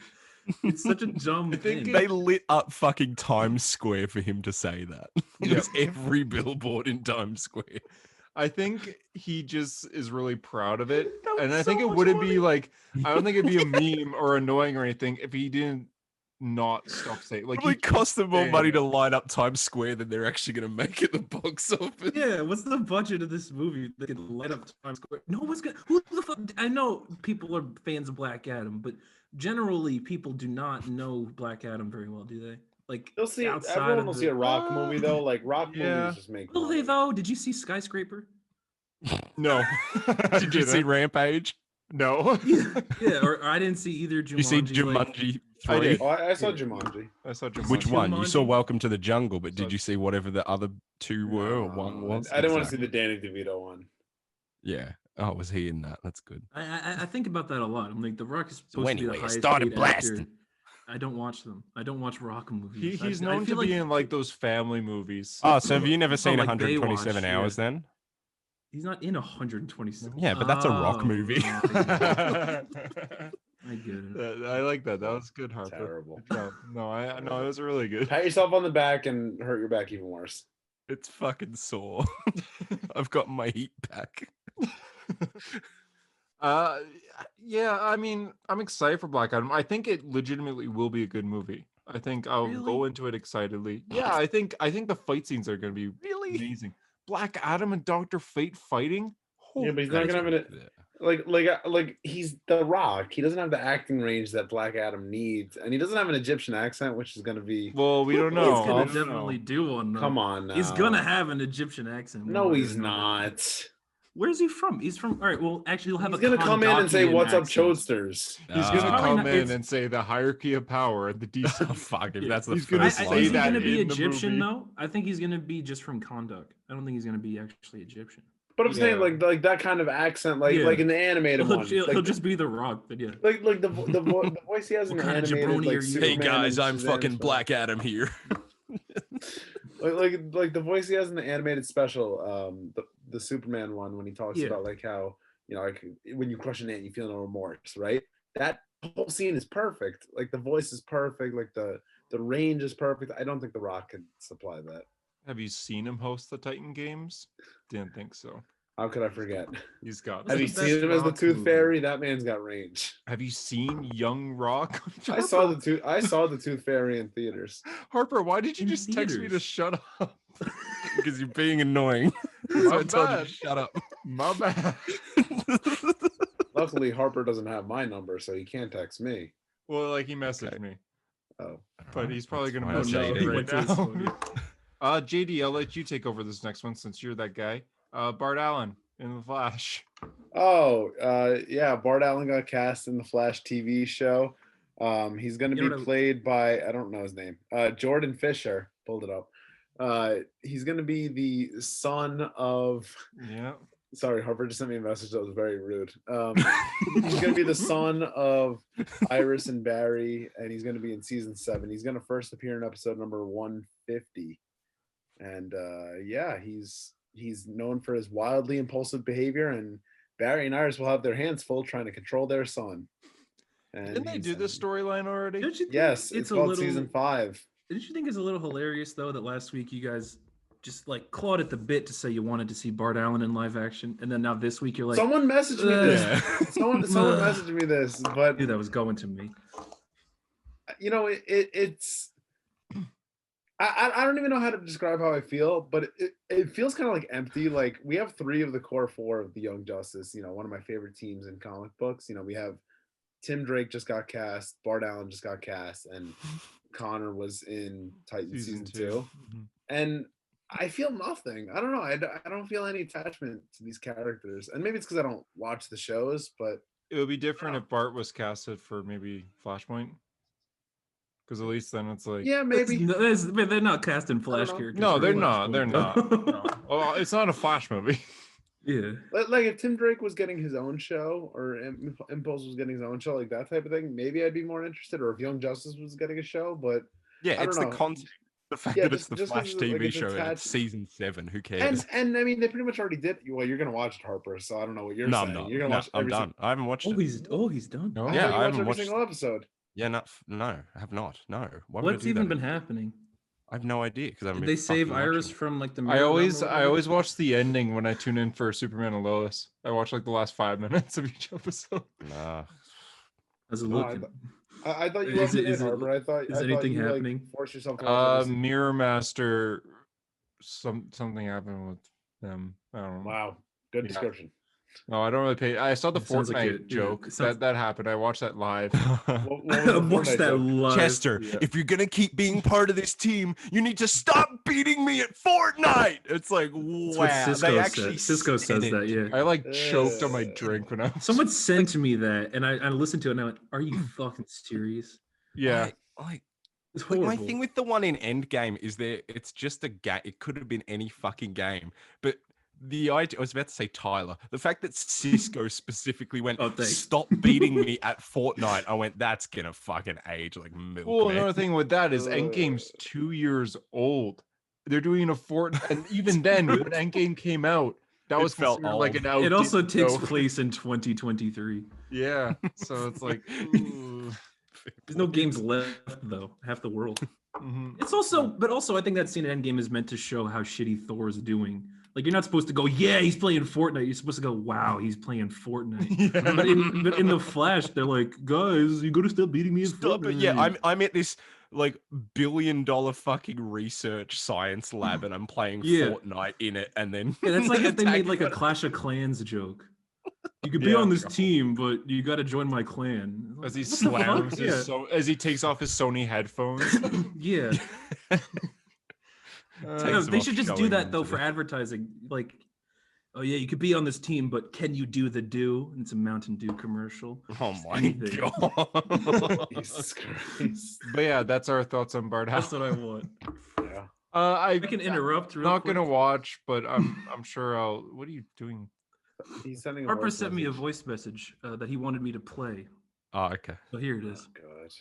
It's such a dumb think thing. They lit up fucking Times Square for him to say that. It was every billboard in Times Square. I think he just is really proud of it, That was and I so think it much wouldn't money. be like I don't think it'd be a meme or annoying or anything if he didn't not stop saying like Probably cost them more saying money it. to line up Times Square than they're actually going to make at the box office. Yeah, what's the budget of this movie? They can light up Times Square. No one's gonna. Who the fuck? I know people are fans of Black Adam, but generally people do not know Black Adam very well, do they? Like You'll see. outside Everyone of will the- see a Rock movie though. Like Rock Yeah. movies just make. Will they money. though? Did you see Skyscraper? No. Did you see Rampage? No. Yeah, or I didn't see either. Did you see Jumanji, like- Jumanji I 3? did. Oh, I saw Yeah. Jumanji. I saw Jumanji. Which one? You saw Jumanji? Welcome to the Jungle, but Saw- did you see whatever the other two were or one No, was? I didn't want to see Exactly. the Danny DeVito one. Yeah. Oh, was he in that? That's good. I think about that a lot. I'm like, The Rock is supposed So to be anyway, the I highest started paid blasting. actor. I don't watch them. I don't watch Rock movies. He's I known feel to be in like those family movies. Oh, so have you never seen like 127 Baywatch, Hours yeah. then? He's not in 127. Yeah, but that's a Rock Oh, movie. oh, I get it. I like that. That was good, Harper. Terrible. Good job. No, it was really good. Pat yourself on the back and hurt your back even worse. It's fucking sore. I've got my heat back. Yeah, I mean, I'm excited for Black Adam. I think it legitimately will be a good movie. I think I'll go Really? into it excitedly. Yeah, I think the fight scenes are going to be Really? amazing. Black Adam and Dr. Fate fighting. Yeah, but he's not gonna have it. Like he's The Rock. He doesn't have the acting range that Black Adam needs, and he doesn't have an Egyptian accent, which is gonna be. Well, we don't He's know. gonna I don't know. definitely do one. Though. Come on, now. He's gonna have an Egyptian accent. one No, way or he's another. not. Where's he from? He's from. All right. Well, actually, he'll have He's a. gonna come in and say, Kondakian "What's up, accent. Chodesters?" He's He's gonna probably come not- in it's- and say the hierarchy of power at the DC. Oh, fuck, if Yeah, that's the he's gonna first say Is line. he that gonna be in the Egyptian movie. though? I think he's gonna be just from Kondak. I don't think he's gonna be actually Egyptian. But I'm saying Yeah. like that kind of accent, like Yeah. in the animated He'll, one, he'll like, just be the Rock, but yeah. like the voice he has in What the kind of animated, jabroni like are you? Superman Hey guys, and I'm Shazam fucking special. Black Adam here. like the voice he has in the animated special, the Superman one when he talks Yeah. about like how like when you crush an ant you feel no remorse, right? That whole scene is perfect. Like the voice is perfect, like the range is perfect. I don't think The Rock could supply that. Have you seen him host the Titan Games? Didn't think so. How could I forget? He's got. What's Have the you that. best seen him as the Rock Tooth movie? Fairy? That man's got range. Have you seen Young Rock? I saw the Tooth Fairy in theaters. Harper, why did you In just text me to theaters. shut up? Because you're being annoying. My I told you to bad. shut up. My bad. Luckily, Harper doesn't have my number, so he can't text me. Well, like he messaged Okay. me, Oh, but he's probably That's gonna fine, message no, me he JD. went to right his now. phone. JD, I'll let you take over this next one since you're that guy. Bart Allen in the Flash. yeah. Bart Allen got cast in the Flash TV show. He's going to You know be what I- played by, I don't know his name, Jordan Fisher. Pulled it up. He's going to be the son of. Yeah. Sorry, Harper just sent me a message that was very rude. He's going to be the son of Iris and Barry, and he's going to be in season 7. He's going to first appear in episode number 150, and yeah, he's known for his wildly impulsive behavior, and Barry and Iris will have their hands full trying to control their son. And Didn't they he's- do this storyline already? Don't you think Yes, it's a called little, season 5. Didn't you think it's a little hilarious though that last week you guys just like clawed at the bit to say you wanted to see Bart Allen in live action, and then now this week you're like, Someone messaged me this. Yeah. Someone messaged me this, but dude, that was going to me. you know, it's. I don't even know how to describe how I feel, but it feels kind of like empty. Like we have 3 of the core 4 of the Young Justice. You know, one of my favorite teams in comic books. You know, we have Tim Drake just got cast, Bart Allen just got cast, and Connor was in Titans season 2. Mhm. And I feel nothing. I don't know. I don't feel any attachment to these characters, and maybe it's because I don't watch the shows. But It would be different if Bart was casted for maybe Flashpoint, because at least then it's like, yeah, maybe. But they're not casting Flash know. characters. no, for they're Flashpoint, not. They're not. though. No. Well, it's not a Flash movie. Yeah. Like if Tim Drake was getting his own show, or Impulse was getting his own show, like that type of thing, maybe I'd be more interested. Or if Young Justice was getting a show, but Yeah, I it's don't the know. concept. The fact Yeah, that it's the just 'cause Flash it's, like, TV it's show and attached- it's season 7. Who cares? and I mean they pretty much already did. Well, you're gonna watch it, Harper, so I don't know what you're No, saying. I'm not. You're gonna No, watch I'm every done. I haven't watched Oh, it. he's done. No. I Yeah, thought you I watched haven't every watched single episode. Yeah, no, I have not. No. Why would I What's do even that? been happening? I have no idea because I'm. Did they save Iris from like the? I mirror realm or always whatever? watch the ending when I tune in for Superman and Lois. I watch like the last 5 minutes of each episode. Nah. How's it No, looking? I thought you Is loved it- it, is it- Harper. I thought is I thought anything you happening? like forced yourself to watch every Mirror Master, something happened with them. I don't know. Wow, good Yeah. description. No, I don't really pay. I saw the It sounds like Fortnite it- yeah, joke it sounds- that happened. I watched that live. What was the Watch Fortnite that joke? live. Chester, Yeah. if you're gonna keep being part of this team, you need to stop beating me at Fortnite. It's like, That's wow, what Cisco they said. actually Cisco said says it. that. Yeah. I like choked on my Ugh. drink when I was. Someone sent me that, and I listened to it, and I went, "Are you fucking serious?" Yeah. Like, It's like horrible. my thing with the one in Endgame is it's just a game. It could have been any fucking game, but the idea, I was about to say Tyler, the fact that Cisco specifically went, Oh, thanks. stop beating me at Fortnite. I went, that's gonna fucking age like milk. Well, man." another thing with that is Ugh. Endgame's 2 years old. They're doing a and even then, when Endgame came out, that It was felt considered like old. an out. It also takes place in 2023. Yeah, so it's like, ooh. There's no games left though. Half the world. Mhm. It's also, but also, I think that scene in Endgame is meant to show how shitty Thor is doing. Like, you're not supposed to go, "Yeah, he's playing Fortnite." You're supposed to go, "Wow, he's playing Fortnite." Yeah. But in the Flash, they're like, "Guys, you got to stop beating me at Stop Fortnite." it. Yeah, I'm at this like $1 billion fucking research science lab and I'm playing Yeah. Fortnite in it, and then Yeah, that's like if they made like a attack- Clash of Clans joke. You could be Yeah. on this team, but you got to join my clan. As he What the fuck? slams Yeah. as he takes off his Sony headphones. Yeah. Uh, No, Takes they off should just do showing that though into for the- advertising. Like, oh yeah, you could be on this team, but can you do the do? It's a Mountain Dew commercial. Oh Just my anything. god. Jesus Christ. but yeah, that's our thoughts on Bart That's Allen. what I want. Yeah. I can interrupt. Real Not quick. gonna watch, but I'm sure I'll. What are you doing? He's sending a Harper voice sent me a message. voice message that he wanted me to play. Oh, okay. So here it is. Oh, God.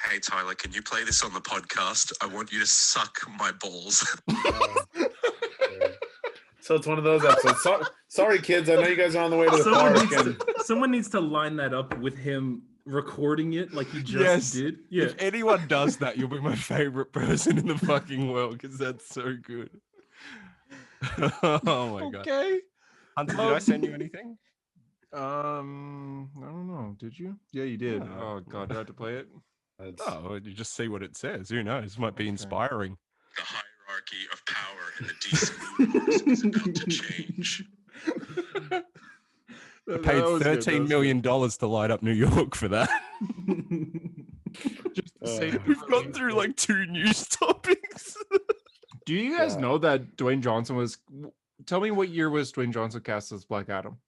Hey Tyler, can you play this on the podcast? I want you to suck my balls. Oh, God. So it's one of those episodes. Sorry, kids. I know you guys are on the way to the Someone park. needs, And someone needs to line that up with him recording it like he just Yes. did. Yeah. If anyone does that, you'll be my favorite person in the fucking world because that's so good. Oh my god. Okay. Hunter, did I send you anything? I don't know. Did you? Yeah, you did. No. Oh god, do I have to play it? it's- Oh, well, you just see what it says. Who knows? Might be Okay. inspiring. The hierarchy hierarchy of power in the DC universe is about to change. I paid $13 million to light up New York for that. Just to say We've gone through like 2 news topics. Do you guys Yeah. know that Dwayne Johnson was? Tell me what year was Dwayne Johnson cast as Black Adam?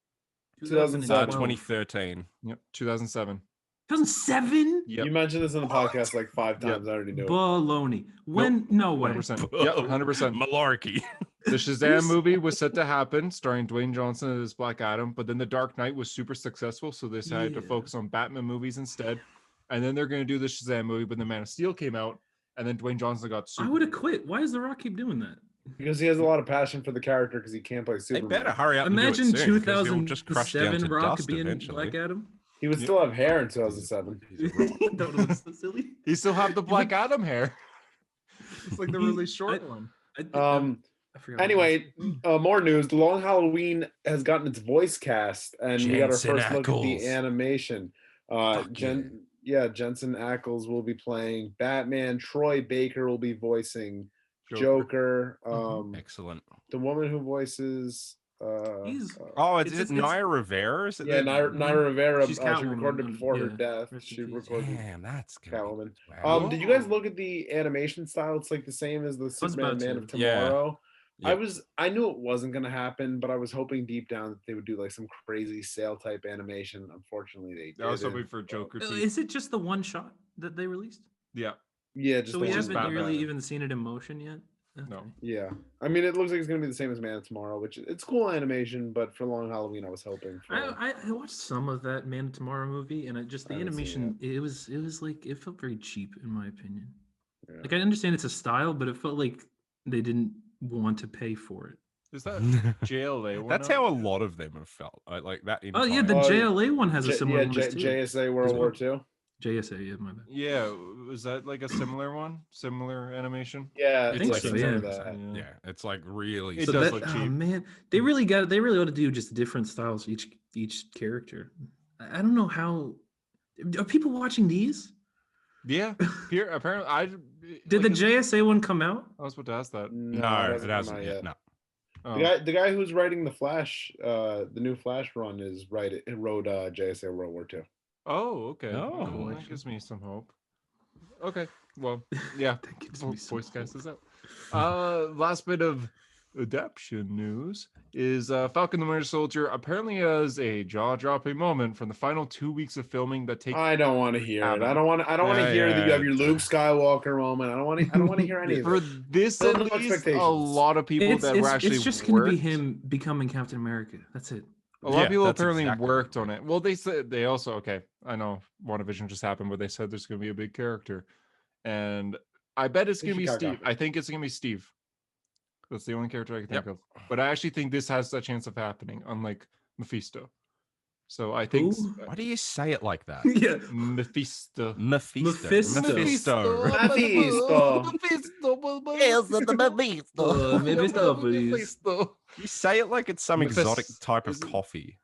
2007. 2013. Yep, 2007. 2007? Yep. You mentioned this in the podcast like 5 times. I already knew it. Baloney. When? No way. 100%. Yep, 100%. Malarkey. The Shazam movie was set to happen, starring Dwayne Johnson as Black Adam, but then The Dark Knight was super successful, so they decided to Yeah. focus on Batman movies instead. And then they're going to do the Shazam movie, but then Man of Steel came out, and then Dwayne Johnson got super. I would have quit. Why does The Rock keep doing that? Because he has a lot of passion for the character because he can't play They Superman. better hurry up. Imagine and do it soon, 'cause he'll just crush down 2007 to Rock dust being eventually. Black Adam. He would still have hair in 2007. That looks so silly. He still have the Black Adam hair. It's like the really short one. I forgot. Anyway, more news. The Long Halloween has gotten its voice cast, and we got our Jensen first look at Ackles. the animation. Fuck Jensen Ackles will be playing Batman. Troy Baker will be voicing Joker. Excellent. The woman who voices He's- Oh, It's- is it it's- Naya Rivera? Is it yeah, the- Naira Rivera. She's She Catwoman, recorded it before her yeah. death. Rest in She peace. recorded Damn, that's gonna be Catwoman. wow. Did you guys look at the animation style? It's like the same as the Superman about Man to. of Yeah. Tomorrow. Yep. I knew it wasn't gonna happen, but I was hoping deep down that they would do like some crazy sale type animation. Unfortunately, they didn't. I was hoping for Joker too. Is it just the one shot that they released? Yeah. Yeah, just So the we one haven't Batman. really even seen it in motion yet. No. Okay. Yeah, I mean, it looks like it's gonna be the same as Man of Tomorrow, which it's cool animation, but for Long Halloween, I was hoping for. I watched some of that Man of Tomorrow movie, and the I haven't seen animation it was like it felt very cheap in my opinion. Yeah. Like I understand it's a style, but it felt like they didn't want to pay for it. Is that JLA one? That's out? how a lot of them have felt. Like that. Oh yeah, the Oh, JLA one has a similar yeah, voice too. JSA World War II. JSA, yeah, my bad. Yeah, was that like a similar one? Similar animation? Yeah, I think like so, some yeah. of that. Yeah, it's like really. It So does that, look oh cheap. man, they really ought to do just different styles for each character. I don't know how. Are people watching these? Yeah. Here, apparently, I Did like, the JSA one come out? I was about to ask that. No, No, it it hasn't hasn't come out yet. No. Oh. The guy who's writing the Flash, the new Flash run is wrote JSA World War II. Oh, okay. Oh. Cool. That gives me some hope. Okay. Well, yeah. That gives me some Voice cast hope. is out. Last bit of adaptation news is Falcon the Winter Soldier apparently has a jaw-dropping moment from the final 2 weeks of filming that take. I don't want to hear it. Adam. I don't want to Yeah, hear that you yeah. have your Luke Skywalker moment. I don't want to hear any of For it. this, Build at no least, a expectations. lot of people that were actually it's just going to be worked- him becoming Captain America. That's it. A lot of Yeah, people that's apparently exactly worked what on it. Well, they said they also I know WandaVision just happened, but they said there's going to be a big character, and I bet it's going to be Chicago. Steve. I think it's going to be Steve. That's the only character I can think Yep. of. But I actually think this has a chance of happening, unlike Mephisto. So I think Who? Why do you say it like that? Yeah. Mephisto. Mephisto. Mephisto. Mephisto. Mephisto. You say it like it's some exotic type of Is it- coffee.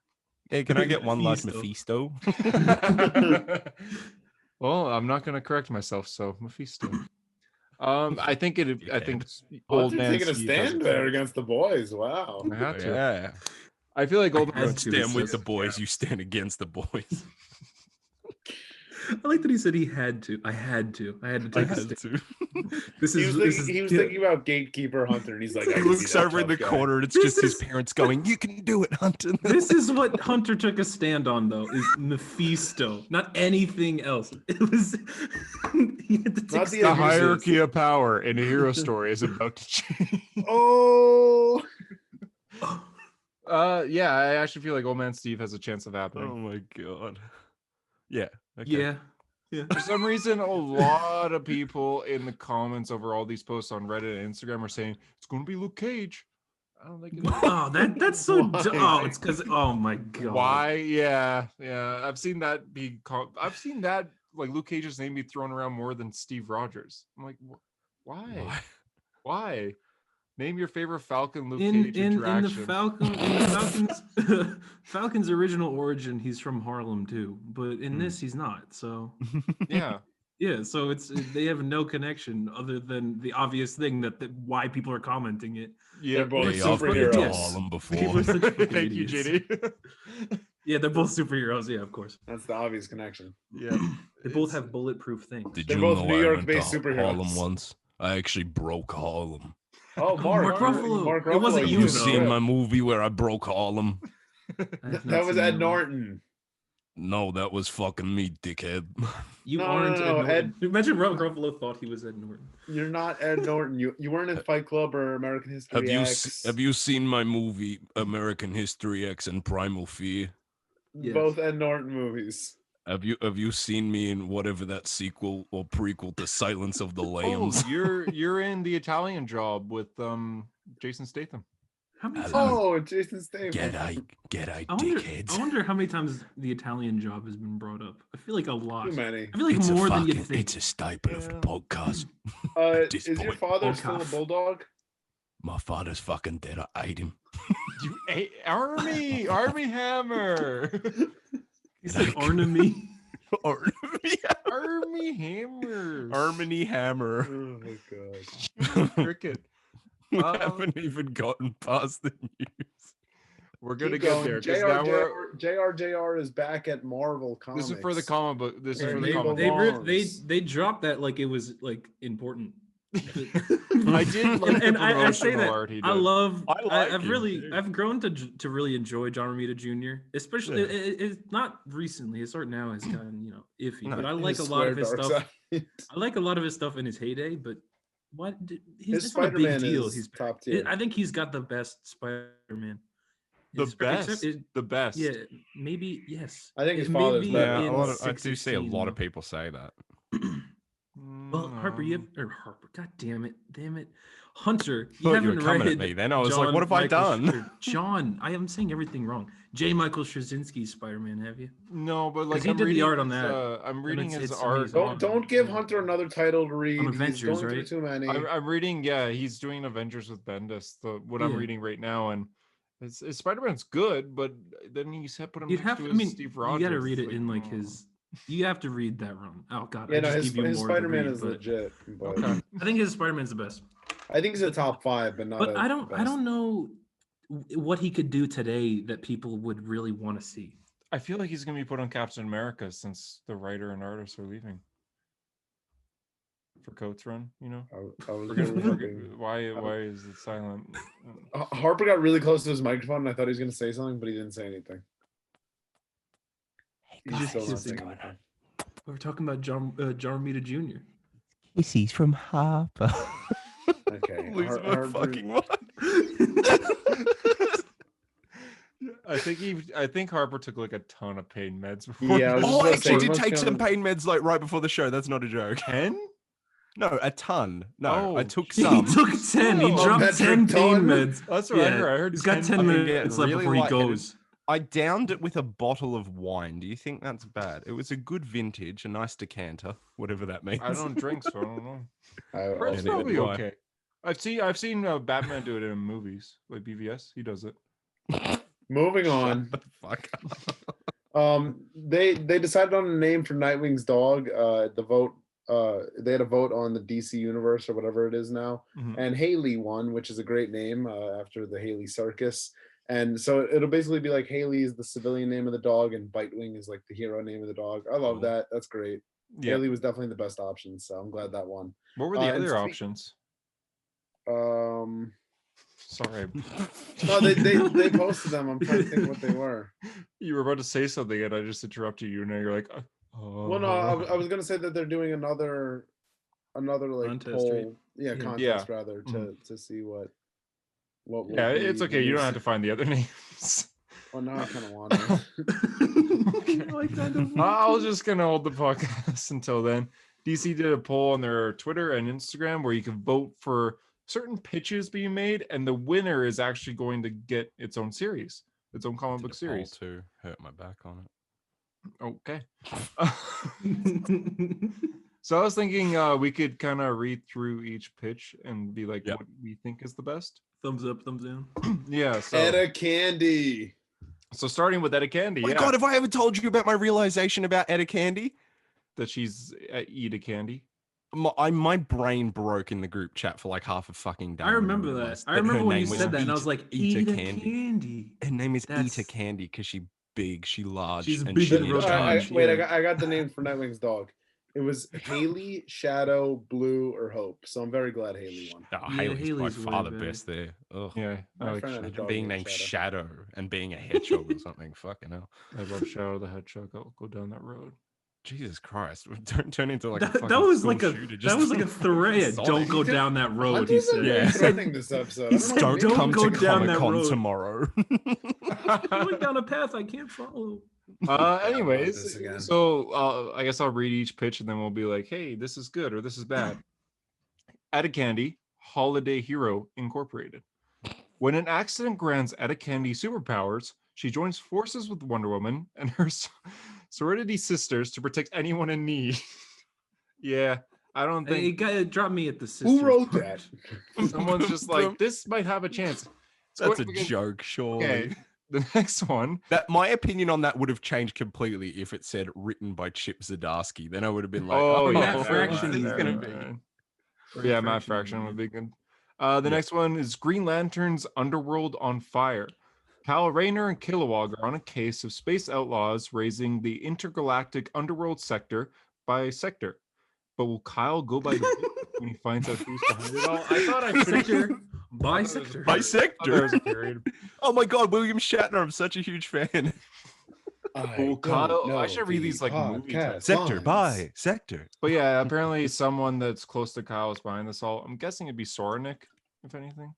Yeah, can I get one large Mephisto. Mephisto? Well, I'm not going to correct myself, so Mephisto. I think it. I think Oh, old you're man taking a Steve has stand a there chance. against the boys. Wow. I had to. Yeah. I feel like old man. had to. Stand with the boys, you stand against the boys. I like that he said he had to. I had to. I had to I take a had stand. to. This He is. was, This thinking, is he was yeah. thinking about gatekeeper Hunter, and he's like, I He can be looks that over in the tough guy. corner and it's This just his is- parents going, "You can do it, Hunter." This is what Hunter took a stand on, though, is Mephisto, not anything else. It was he had to take Not a the The stand. hierarchy of power in a hero story is about to change. Oh. Yeah, I actually feel like old man Steve has a chance of Oh happening. my god. Yeah. Okay. Yeah, yeah. For some reason, a lot of people in the comments over all these posts on Reddit and Instagram are saying it's going to be Luke Cage. I don't think it is. Oh, that's so. Why? Oh, it's because. Oh my god. Why? Yeah. I've seen that I've seen that like Luke Cage's name be thrown around more than Steve Rogers. I'm like, why? Why? Name your favorite Falcon Luke Cage In the interaction. Falcon's Falcon's original origin, he's from Harlem too, but in Hmm. this he's not. So Yeah. Yeah, so they have no connection other than the obvious thing that why people are commenting it. Yeah, They're both Hey, so I've been superheroes. to yes. Harlem before. People are such fucking Thank you, idiots. JD. Yeah, they're both superheroes. Yeah, of course. That's the obvious connection. Yeah, They both have bulletproof things. Did They're you both know New I York-based went to Harlem superheroes. once? I actually broke Harlem. Oh, Mark Ruffalo. Mark It wasn't Ruffalo, you, Have you though. seen my movie where I broke Harlem? I have not That was seen Ed one. Norton. No, that was fucking me, dickhead. You No, aren't no, Ed Norton. Imagine Mark Ruffalo thought he was Ed Norton. You're not Ed Norton. You weren't in Fight Club or American History X. Have you seen my movie American History X and Primal Fear? Yes. Both Ed Norton movies. Have you seen me in whatever that sequel or prequel to Silence of the Lambs? Oh, you're in the Italian Job with Jason Statham. How many times? Oh, Jason Statham. G'day, I dickheads. wonder how many times the Italian Job has been brought up. I feel like a lot. Too many. I feel like more than you think. It's a staple of the podcast. Is your father still a bulldog? My father's fucking dead. I ate him. You Army Hammer. He said Arnamy. Army Hammer. Harmony Hammer. Oh my god. Cricket. We haven't even gotten past the news. We're gonna Keep get going. there. 'Cause now we're, JR is back at Marvel Comics. this is for the comic book. This is Where for the they comic belong. book. They dropped that like it was like important. I did like and the I say promotional that art he I did. love. I like I've him, really too. I've grown to really enjoy John Romita Jr. Especially it's not recently. His art now has gotten iffy, No, but I His like a lot square of his dark stuff. side. I like a lot of his stuff in his heyday, but His it's not a big Spider-Man deal. is He's top tier. I think he's got the best Spider-Man. The Except- best. it- The best. Yeah, maybe yes. I think his It may father's be better. Yeah, in I do see a lot of 616. people say that. Well, Harper, Harper. God damn it, Hunter. You Thought you were haven't coming read at me then. I was like, what have I done? John, I am saying everything wrong. J. Michael Straczynski's Spider-Man. Have you? No, but like he I'm did the reading art on his, that, I'm reading his it's art. amazing. Don't give Hunter another title to read. He's Avengers, going through right? too many. I'm reading. Yeah, he's doing Avengers with Bendis. What I'm Yeah. reading right now, and his Spider-Man's good, but then he said put him You'd next have. to I his mean, Steve you Rogers. got to read it Like, in like oh. his. You have to read that run. Oh God, Yeah, I no, just his give you more to Spider-Man read, is but legit. But Okay. I think his Spider-Man's the best. I think he's a top 5, but not. But a I don't best. know what he could do today that people would really want to see. I feel like he's gonna be put on Captain America since the writer and artist are leaving for Coates Run. You know, I was Forget- really forget- hoping- why is it silent? Harper got really close to his microphone, and I thought he was going to say something, but he didn't say anything. He's still not saying anything. We're talking about John Romita Jr. Kisses from Harper. Okay. Lose my Harper- fucking mind. I think Harper took like a ton of pain meds before. Yeah, I was this. just Oh, I gonna say, actually he did must take be some on- pain meds like right before the show. That's not a joke. 10? No, a ton. No, I Oh, took He some. took 10. He Oh, dropped metric 10 pain ton? meds. That's what I heard. I heard he's got 10 10 I've been minutes getting left really before he lightheaded. goes. I downed it with a bottle of wine. Do you think that's bad? It was a good vintage, a nice decanter, whatever that means. I don't drink, so I don't know. I- It's neither probably do I. okay. I've seen Batman do it in movies, like BVS. He does it. Moving on. Shut the fuck up. They decided on a name for Nightwing's dog. The vote. They had a vote on the DC universe or whatever it is now, Mhm. and Haley won, which is a great name after the Haley Circus. And so it'll basically be like Haley is the civilian name of the dog, and Bitewing is like the hero name of the dog. I love Cool. that. That's great. Yeah. Haley was definitely the best option, so I'm glad that won. What were the and other speak- options? Sorry. No, they posted them. I'm trying to think what they were. You were about to say something, and I just interrupted you, and now you're like, Well, no, I was gonna say that they're doing another like Contest, poll, right? yeah, Yeah. contest rather to see what. Will yeah, be it's okay. You don't have to released. find the other names. Well, now I kind of want to. I was just gonna hold the podcast until then. DC did a poll on their Twitter and Instagram where you can vote for certain pitches being made, and the winner is actually going to get its own series, its own comic book series. To hurt my back on it. Okay. So I was thinking we could kind of read through each pitch and be like, Yep. what we think is the best. Thumbs up, thumbs down. Yeah. So, Etta Candy. so starting with Etta Candy. Oh my Yeah. god, have I ever told you about my realization about Etta Candy? that she's eat a candy. My brain broke in the group chat for like half a fucking day. I when remember that. realized I remember her when you name was said that, and I was like, Eat "Eat a a Candy. candy." Her name is Eat a That's- Candy because she big, she large, She's and big she and in real charge. charge. Wait, yeah. I got the name for Nightwing's dog. It was Haley, Shadow, Blue, or Hope. So I'm very glad Haley won. Oh, Yeah, Haley's by Haley's way far the better. best there. Ugh. Yeah, I My like friend had a Shadow. dog Being named named Shadow. Shadow and being a hedgehog or something. Fucking hell. I love Shadow the Hedgehog. I'll go down that road. Jesus Christ. Don't turn into like a That, fucking that was school like a shooter. that was like a threat. Sonic. Don't go down that road. He Hunter's been said. really Yeah. threatening this episode. he I don't know said, what Don't made "Don't him come go to down that Comic-Con road." tomorrow. Going down a path I can't follow. this Anyways, again. so I guess I'll read each pitch and then we'll be like, hey, this is good or this is bad. Etta Candy, Holiday Hero Incorporated. When an accident grants Etta Candy superpowers, she joins forces with Wonder Woman and her sorority sisters to protect anyone in need. Yeah, I don't Hey, think it dropped me at the sister. Who wrote that? someone's just like, this might have a chance. It's That's a going because- joke, surely. Okay, the next one. That my opinion on that would have changed completely if it said written by Chip Zdarsky. Then I would have been like, Oh, Matt yeah, Fraction he's is gonna good. be. Yeah, Matt Fraction would be good. The next one is Green Lantern's Underworld on Fire. Kyle Rayner and Kilowog are on a case of space outlaws raising the intergalactic underworld sector by sector. But will Kyle go by the book when he finds out who's behind it all? I thought I Sector. I thought it was a Bisector. period. I thought there was a Bisector. period. Oh my god, William Shatner! I'm such a huge fan. Well, Kyle, I should read these like movie titles. Sector by sector. But yeah, apparently someone that's close to Kyle is behind this all. I'm guessing it'd be Sornik, if anything.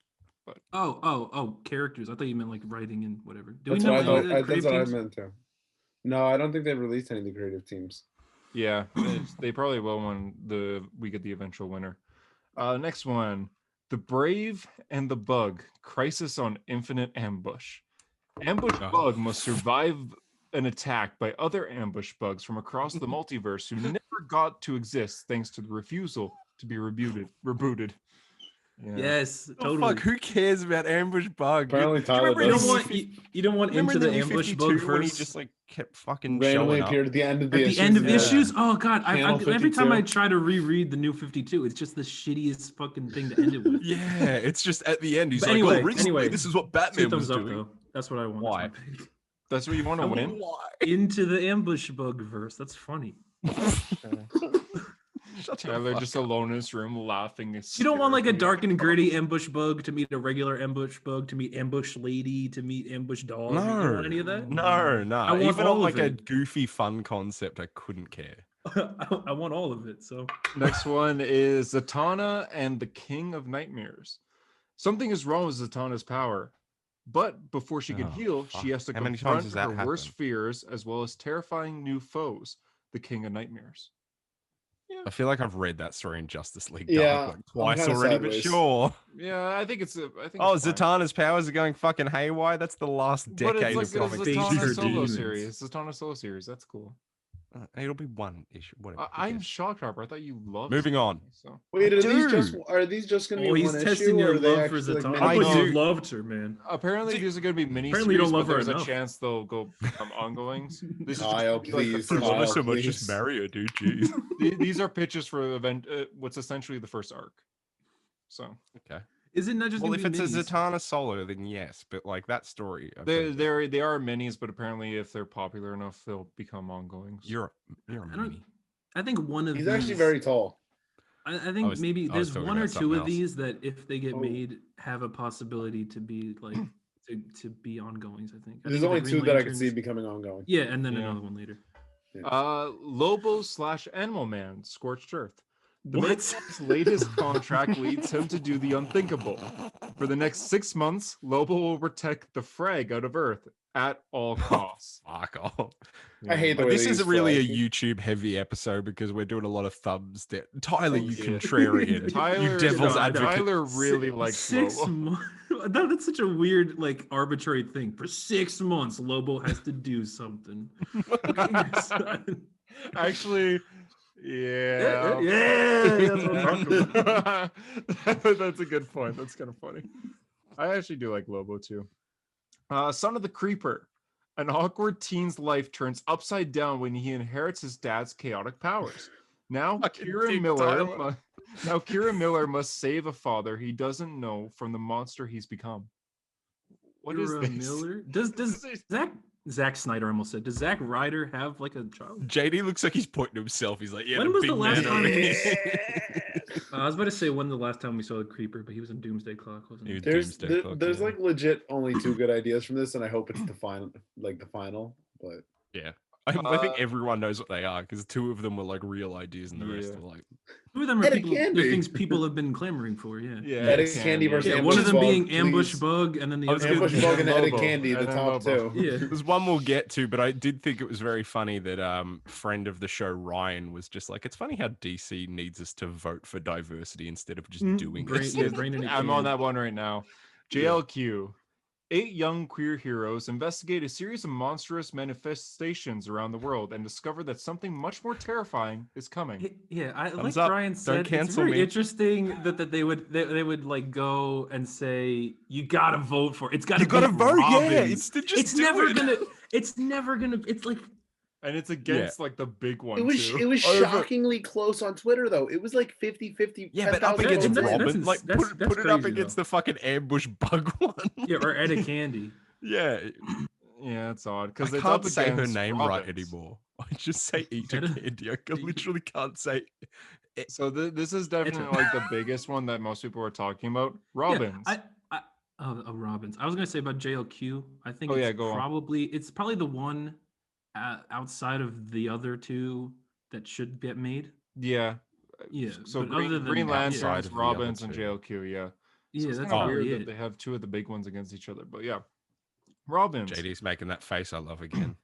Oh, characters. I thought you meant like writing and whatever. Do That's we know what I any of thought. the That's creative what I teams? meant to. No, I don't think they've released any of the creative teams. Yeah, they probably will when we get the eventual winner. Next one, The Brave and the Bug: Crisis on Infinite Ambush. Ambush Bug must survive an attack by other ambush bugs from across the multiverse who never got to exist thanks to the refusal to be rebooted. Yeah. Yes, Oh, totally. fuck, who cares about Ambush Bug? Apparently, Tyler You don't does. want you don't want Remember into the New ambush 52 bug when he first. just like kept fucking Randomly showing up? appeared at the end of At the the issues. end of Yeah. issues, oh god! Panel Every time 52. I try to reread the New 52, it's just the shittiest fucking thing to end it with. Yeah, it's just at the end. He's But like, anyway, oh, recently, this is what 2 Batman was thumbs up doing. though. That's what I want. Why? That's my pick. That's what you want to win? Into the ambush bug verse. That's funny. Tyler just alone in his room laughing. You don't want like a hysterically. dark and gritty ambush bug to meet a regular ambush bug to meet ambush lady to meet ambush dog. You don't want any of that? No. I want Even all on of like a it. goofy, fun concept, I couldn't care. I want all of it. So Next one is Zatanna and the King of Nightmares. Something is wrong with Zatanna's power, but before she can Oh, heal, fuck. she has to How many times confront has that her worst happened? fears as well as terrifying new foes, the King of Nightmares. I feel like I've read that story in Justice League Yeah, Dark like I'm twice kinda already, sideways. but sure. Yeah, I think it's. I think. Oh, it's fine. Zatanna's powers are going fucking haywire. That's the last But decade it's of like a comics. Things Zatanna are solo demons. series. Zatanna solo series. That's cool. It'll be one issue. Whatever. who I'm cares? shocked, Harper. I thought you loved. Moving on. Zatanna, So Wait, are these Dude. just going to oh, be he's one testing issue, or your are they love for actually like Zatanna. mini- I I thought do. you loved her, man. apparently these are going to be mini Apparently you series, don't love but her there's a enough. chance they'll go become ongoings. This is Kyle, just like the please, first I love her Kyle, so much. please. Just marry her, dude. Jeez. These are pitches for event. What's essentially the first arc. So Okay. Is it not just Well, gonna if be it's a minis? Zatanna solo, then yes. But like that story, I've they heard they are minis, but apparently if they're popular enough, they'll become ongoings. you're a I don't. mini. I think one of He's these. actually very tall. I think maybe I was there's talking one or about two something of else. these that if they get Oh. made have a possibility to be like to be ongoings. I think. I There's think only the two Green that I could see Lanterns- becoming ongoing. Yeah, and then Yeah. another one later. Lobo/Animal Man, Scorched Earth. The What? Matrix's latest contract leads him to do the unthinkable. For the next 6 months, Lobo will protect the Frag out of Earth at all costs. Fuck off. I hate the But way this they isn't use really a Frag. YouTube heavy episode because we're doing a lot of thumbs there. Tyler, you Yeah. contrarian. Tyler, you devil's no, advocate. Tyler really likes 6 Lobo. months. That's such a weird, like, arbitrary thing. For 6 months, Lobo has to do something. Look at your son. Actually, yeah. Yeah, that's what I'm talking about. That's a good point. That's kind of funny. I actually do like Lobo too. Son of the Creeper. An awkward teen's life turns upside down when he inherits his dad's chaotic powers. Now, Fucking Kira Dick Miller, Tyler. Kira Miller must save a father he doesn't know from the monster he's become. What is Kira this? Miller? Does Zack Snyder almost said? Does Zack Ryder have like a child? JD looks like he's pointing to himself. He's like, yeah, When the was big the last man time over we- here. I was about to say when the last time we saw the Creeper, but he was in Doomsday Clock, wasn't He he? was There's Doomsday Clock, there's yeah. like legit only 2 good ideas from this, and I hope it's the final, But Yeah. I think everyone knows what they are because 2 of them were like real ideas and the rest Yeah. are like, 2 of them are Etta people. They're Candy. things people have been clamoring for. Yeah. Yeah, Etta it's Candy versus Yeah, Ambush one of them Bug, being Ambush please. Bug, and then the I was other gonna- one Ambush being- Bug and Lobo, Etta Candy, the and then top Lobo. 2. Yeah. there's one we'll get to, but I did think it was very funny that friend of the show Ryan was just like, it's funny how DC needs us to vote for diversity instead of just doing it. Yeah, brain in a I'm on can. that one right now. JLQ. 8 young queer heroes investigate a series of monstrous manifestations around the world and discover that something much more terrifying is coming. Yeah, I Thumbs like up. Brian Don't said. It's cancel very me. interesting that they would like go and say you gotta vote for it. It's gotta You gotta beat vote, yeah. Robbins. It's to just It's do never it. gonna. It's never gonna. It's like And it's against like the big one It was too. shockingly close on Twitter though. It was like 50-50. Yeah, but 10,000 up against votes. that's- Robin, like that's put it up crazy, against though. the fucking ambush bug one. yeah, or Etta Candy. Yeah, Yeah, it's odd I because it's can't up say her against name right Robbins. anymore. I just say Eater Etta- Candy. I literally can't say. So this is definitely like the biggest one that most people are talking about. Robbins. Yeah, Robbins. I was gonna say about JLQ. I think Oh, it's yeah, go on. it's probably the one outside of the other 2 that should get made. Yeah. Yeah. So but other Green, than Green that, outside Lanterns, of the other Robbins, and 2. JLQ. Yeah. Yeah, So it's that's kind of probably weird it. that they have 2 of the big ones against each other. But yeah, Robbins. JD's making that face I love again.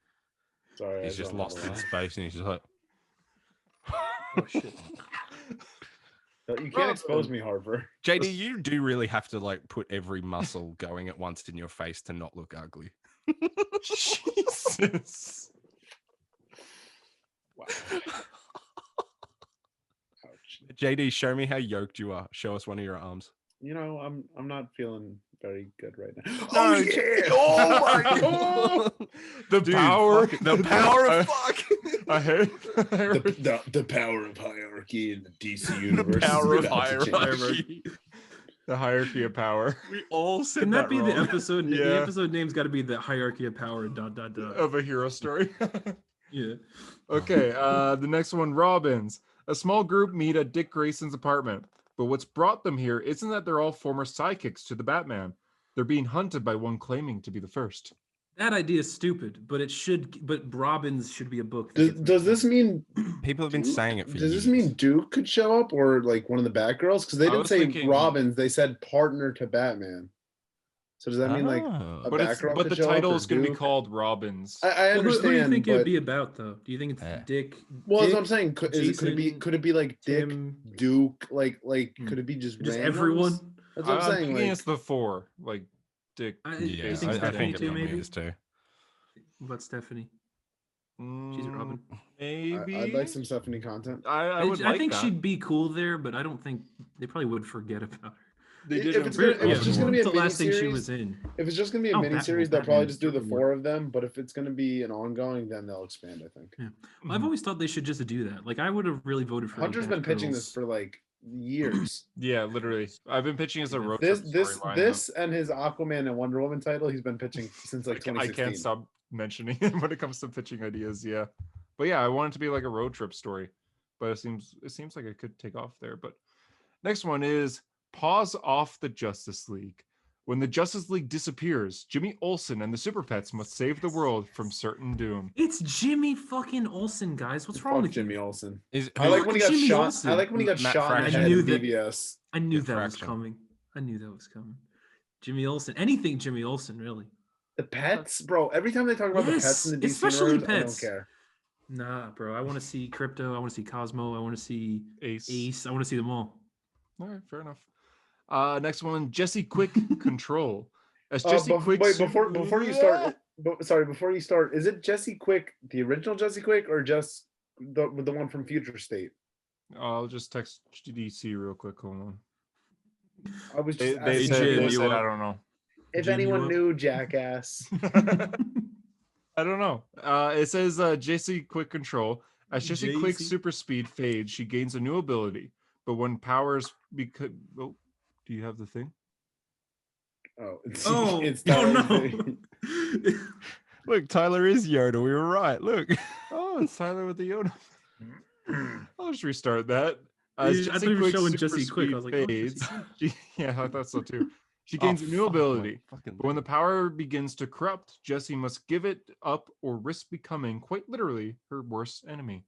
Sorry, He's I just don't have lost a in lot. space and he's just like, Oh shit. You can't expose me, Harper. JD, you do really have to like put every muscle going at once in your face to not look ugly. Jesus. Wow. Ouch. JD, show me how yoked you are. Show us one of your arms. You know, I'm not feeling very good right now. No, Oh yeah! Oh my god! The Dude, power. the power of fuck. I heard. The power of hierarchy in the DC universe. The power is of about to change. hierarchy. The hierarchy of power We all said Can that be the wrong. episode? The Yeah. episode name's got to be the hierarchy of power. ... of a hero story. Yeah. Okay, the next one, Robbins. A small group meet at Dick Grayson's apartment, but what's brought them here isn't that they're all former sidekicks to the Batman. They're being hunted by one claiming to be the first. That idea is stupid, but it should. But Robbins should be a book. that Does, gets does this mean People have been Duke? saying it for Does years. this mean Duke could show up or like one of the Batgirls? Because they I didn't was say thinking- Robbins, they said partner to Batman. So does that mean like Oh. a But Batgirl but could the show up, title or is going to be Duke? called Robbins. I Well, understand. who do you think but, it'd be about, though? Do you think it's Eh. Dick? well, that's Dick, what I'm saying. Could it be? Jason, Could it be like Dick, Tim, Duke? Like Hmm. could it be just just randoms? everyone? That's what I'm saying. thinking Like, it's the 4, like Dick. I, Yeah, you think I Stephanie think too? it Maybe. is too. What about Stephanie? She's a Robin. Maybe. I'd like some Stephanie content. I would like think that. she'd be cool there, but I don't think they probably would forget about her. They If did it's gonna- if it's just gonna be a the last thing she miniseries, was in. If it's just gonna be a Oh, miniseries, they'll Batman probably just do the certainly 4 of them. But if it's gonna be an ongoing, then they'll expand. I think. Well, Mm-hmm. I've always thought they should just do that. Like I would have really voted for. like, Hunter's been pitching this Batgirls. for like years. Yeah, literally. I've been pitching as a road This trip this storyline this and his Aquaman and Wonder Woman title, he's been pitching since like now. I 2016. can't stop mentioning it when it comes to pitching ideas. Yeah, but yeah, I want it to be like a road trip story. But it seems like it could take off there. But next one is pause off the Justice League. When the Justice League disappears, Jimmy Olsen and the Super Pets must save the world from certain doom. It's Jimmy fucking Olsen, guys. What's wrong Fuck with Jimmy you? Olsen. Is, I like when he got Jimmy shot. Olsen. I like when he got Matt shot in the Fraction. head I knew in that- BVS. I knew Yeah, that was Fraction. coming. I knew that was coming. Jimmy Olsen. Anything Jimmy Olsen, really. The pets, bro. Every time they talk about the pets in the Yes, DC especially universe, pets. I don't care. Nah, bro. I want to see Crypto. I want to see Cosmo. I want to see Ace. Ace. I want to see them all. All right, fair enough. Next one, Jesse Quick Control. As Oh, Jesse Quick. wait, before you start, before you start, is it Jesse Quick, the original Jesse Quick, or just the one from Future State? I'll just text DC real quick. Hold on. I was They, just they asking said, Jim, they you said are- I don't know. if Jim, anyone you knew, jackass. I don't know. It says Jesse Quick Control. As Jesse Quick's JC? super speed fades, she gains a new ability. But when powers oh, do you have the thing? Oh, it's, Oh, it's oh Tyler's no. thing. Look, Tyler is Yoda. We were right. Look. Oh, it's Tyler with the Yoda. I'll just restart that. I As thought Jesse you were Quick's showing super Jesse Quick. I speed was like, oh, Jesse fades, Quick. yeah, I thought so too. She Oh, gains a new fuck, my ability. fucking But when the thing. power begins to corrupt, Jesse must give it up or risk becoming, quite literally, her worst enemy.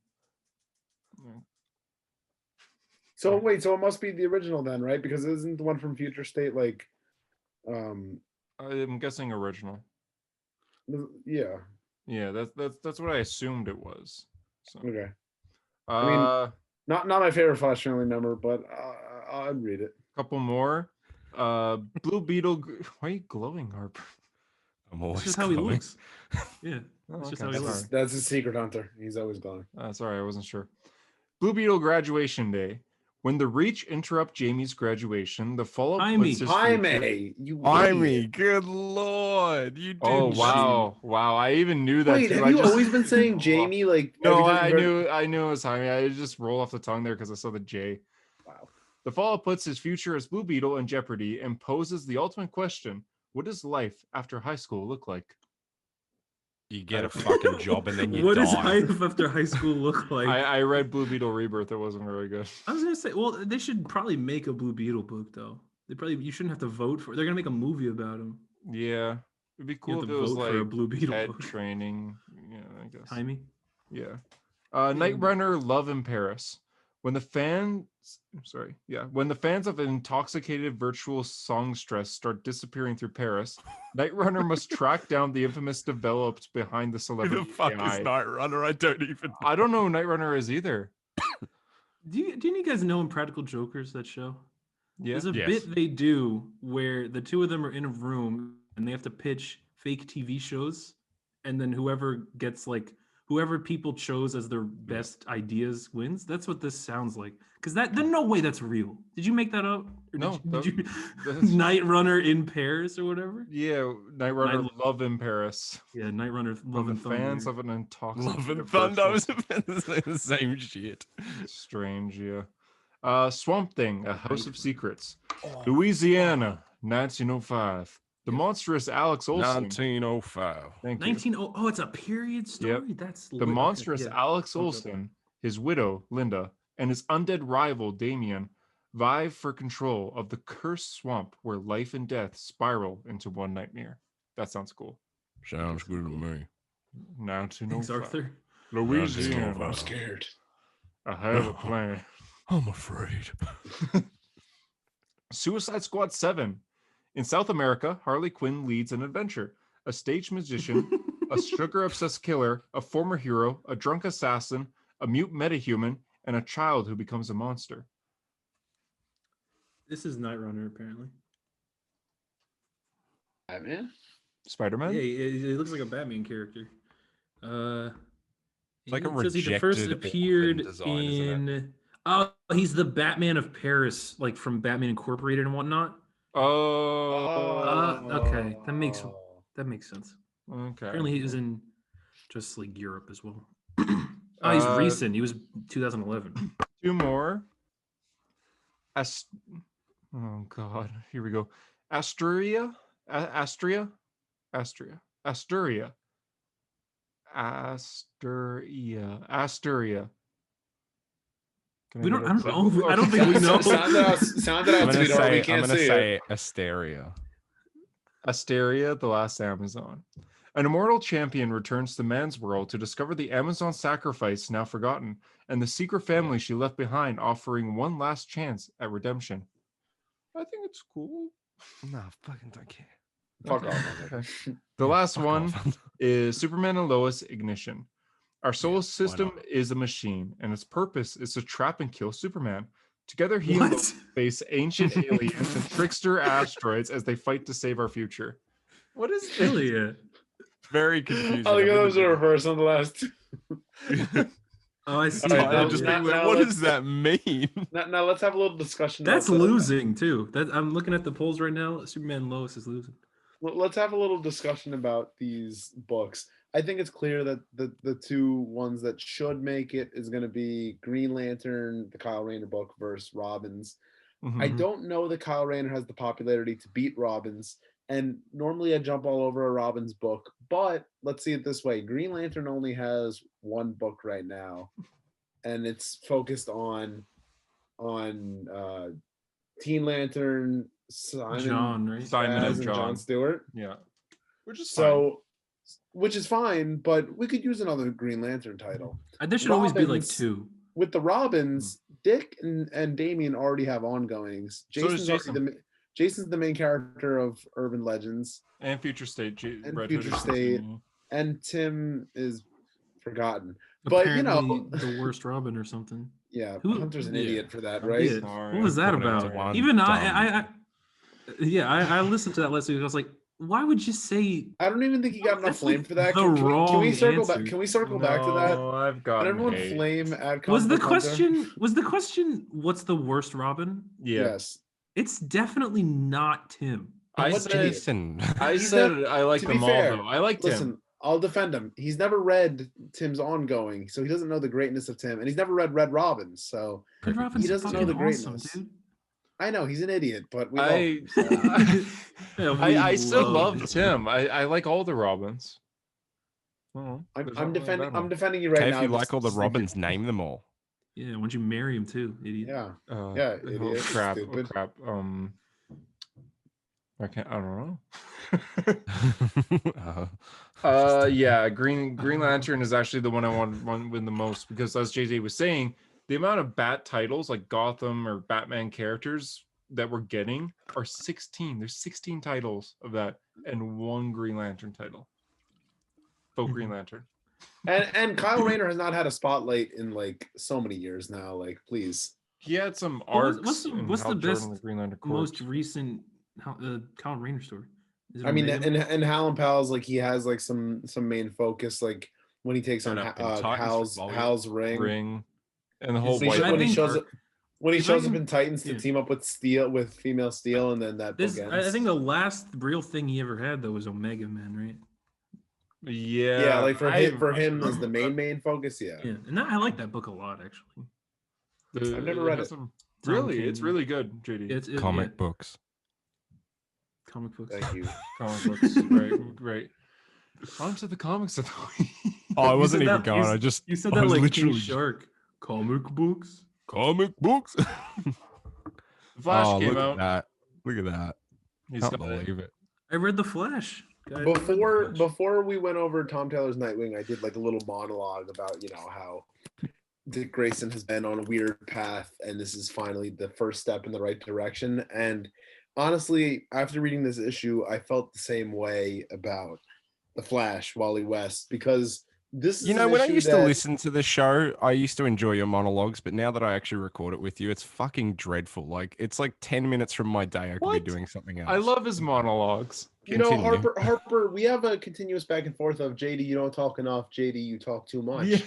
So wait, so it must be the original then, right? Because isn't the one from Future State like, I'm guessing original. yeah, Yeah, that's what I assumed it was. So, okay. uh, Not my favorite Flash family member, but I'd read it. couple more. Blue Beetle. Why are you glowing, Harper? I'm That's always just how he glowing. looks. Yeah. Oh, That's just okay, how he sorry. looks. That's his secret hunter. He's always gone. Sorry, I wasn't sure. Blue Beetle graduation day. When the Reach interrupt Jamie's graduation, the follow-up Jaime. puts his future... Jaime, you Jaime, idiot. good lord. You did Oh wow! I even knew that. Wait, too. have I you just... always been saying Jamie? Like No, every time you've I knew it was Jaime. I just roll off the tongue there because I saw the J. Wow. The follow-up puts his future as Blue Beetle in jeopardy and poses the ultimate question: what does life after high school look like? You get a fucking job and then you What die. does life after high school look like? I read Blue Beetle Rebirth. It wasn't very good. I was gonna say, well, they should probably make a Blue Beetle book though. You shouldn't have to vote for. They're gonna make a movie about him. Yeah, it'd be You cool have if to it was vote for a like Blue Beetle head book. training. Yeah, I guess. Jaime. Yeah. Night Runner Love in Paris. When the fans of intoxicated virtual songstress start disappearing through Paris, Night Runner must track down the infamous developed behind the Who celebrity the fuck AI. is Night Runner? I don't even. I don't know who Night Runner is either. Didn't you guys know in Practical Jokers, that show? Yeah. There's a Yes. bit they do where the two of them are in a room and they have to pitch fake TV shows, and then whoever people chose as their best ideas wins. That's what this sounds like. Because there's no way that's real. Did you make that up? Or No, did you that's- Night Runner in Paris or whatever? Yeah, Night Runner Night- Love in Paris. Yeah, Night Runner For Love the and Thunder. fans of an intoxicated Love and Thunder. I virtual- was about to say the same shit. Strange, yeah. Swamp Thing, A House of Secrets. Oh, Louisiana, 1905. The monstrous Alex Olson. 1905. Thank you. 19 oh, it's a period story. That's The lit. Okay, monstrous yeah. Alex Okay. Olson, his widow, Linda, and his undead rival, Davien, vie for control of the cursed swamp where life and death spiral into one nightmare. That sounds cool. Sounds good to me. 1905. Thanks, Arthur. Louisiana. I'm scared. I have a plan. I'm afraid. Suicide Squad 7. In South America, Harley Quinn leads an adventure. A stage magician, a sugar-obsessed killer, a former hero, a drunk assassin, a mute metahuman, and a child who becomes a monster. This is Night Runner, apparently. Batman? Spider-Man? Yeah, he looks like a Batman character. It's like a it says he first rejected appeared orphan design, isn't in. Oh, he's the Batman of Paris, like from Batman Incorporated and whatnot. Oh, Okay, that makes sense. okay. Apparently, he was in just like Europe as well. Oh, he's recent. He was 2011. Two more. Oh God, here we go. Asturia. Can We don't. get I a- don't know. I don't think we know. Sound it out, I'm gonna sweetheart. We say, can't I'm gonna see it. say Asteria. Asteria, the Last Amazon. An immortal champion returns to man's world to discover the Amazon sacrifice now forgotten, and the secret family she left behind, offering one last chance at redemption. I think it's cool. No, fucking don't care. Fuck Okay, off. okay. The last Fuck one off. is Superman and Lois Ignition. Our solar why system not? is a machine, and its purpose is to trap and kill Superman. Together, he and What? Lois face ancient aliens and trickster asteroids as they fight to save our future. What is this? Really? Yeah. Very confusing. I think I'm that in was the- a reverse on the last two. Oh, I see. All right, it now- now. just now- think, now what let's- does that mean? Now let's have a little discussion. That's about the- losing too. I'm looking at the polls right now. Superman and Lois is losing. Let's have a little discussion about these books. I think it's clear that the two ones that should make it is going to be Green Lantern, the Kyle Rayner book, versus Robbins. I Mhm. don't know that Kyle Rayner has the popularity to beat Robbins, and normally I jump all over a Robbins book, but let's see it this way: Green Lantern only has one book right now, and it's focused on Teen Lantern, Simon John, right? Simon Baz, and and John John. Stewart. Yeah, which is fine. So, which is fine, but we could use another Green Lantern title. There should always be like Robbins- 2. With the Robins, Dick and Damien already have ongoings. So does Jason's already Jason. Jason's the main character of Urban Legends, And Future State. and Red Future Hood is State. continuing. and Tim is forgotten. But Apparently the worst Robin or something. yeah, Who- Hunter's an yeah. idiot for that, I'm right? Yeah. Sorry, What was that putting it into about? one Even dumb- I listened to that last week. I was like, why would you say I don't even think he got enough That's flame like for that. the Can we wrong circle back? answer. Can we circle back to that? No, I've got Can everyone flame at was the Comic Book Hunter? question what's the worst Robin? Yeah, Yes. It's definitely not Tim. I What said. Jason. I He's said not- I like to them be all fair, though. I liked Listen, him. I'll defend him. He's never read Tim's ongoing, so he doesn't know the greatness of Tim, and he's never read Red Robin, so Red Robin's doesn't know fucking the awesome, greatness. dude. I know he's an idiot, but we love I him, so. I still love love Tim. I like all the Robins. Well, I'm defending you right Okay, now. if you just- like all the just think Robins, name them all. Yeah, why don't you marry him too, idiot? Yeah. Oh idiot, crap! Oh stupid. crap! I can't. I don't know. Yeah, Green Lantern is actually the one I want to win the most because, as JJ was saying, the amount of Bat titles like Gotham or Batman characters that we're getting are 16. There's 16 titles of that and one Green Lantern title. Faux Green Lantern. And Kyle Rayner has not had a spotlight in like so many years now. Like, please. He had some What was- arcs. what's the- in what's Hal the Jordan best- and the Green Lantern Corps. Most recent Colin Rayner story. Is it I mean, Omega in Man? Hal and Pals, like he has like some main focus, like when he takes on Turn up in Titans for Hal's ring. And the whole When he, white. I when he think- shows up, when he if I shows up can- in Titans to yeah. team up with female Steel, and then that book This, ends. I think the last real thing he ever had though was Omega Man, right? Yeah, yeah, like for him as the main focus. Yeah. Yeah, and I like that book a lot actually. I've never read it. Really, it's King. really good, JD. It's Comic books. comic books. Thank you. Comic books, right. On to the comics of the week. Oh, I You wasn't said even that- going. you I s- just You said I that was like King literally Shark. Comic books. comic books. The Flash oh, came look out. at that! Look at that! He's Can't got it. believe it. I read the Flash. Guys, I read The Flash. Before we went over Tom Taylor's Nightwing, I did like a little monologue about how Dick Grayson has been on a weird path, and this is finally the first step in the right direction. And honestly, after reading this issue, I felt the same way about the Flash, Wally West, because this is You know, an when I issue used to that- listen to the show, I used to enjoy your monologues, but now that I actually record it with you, it's fucking dreadful. Like, it's like 10 minutes from my day. I could What? be doing something else. I love his monologues. Continue. Harper, we have a continuous back and forth of JD, you don't talk enough, JD, you talk too much. Yeah.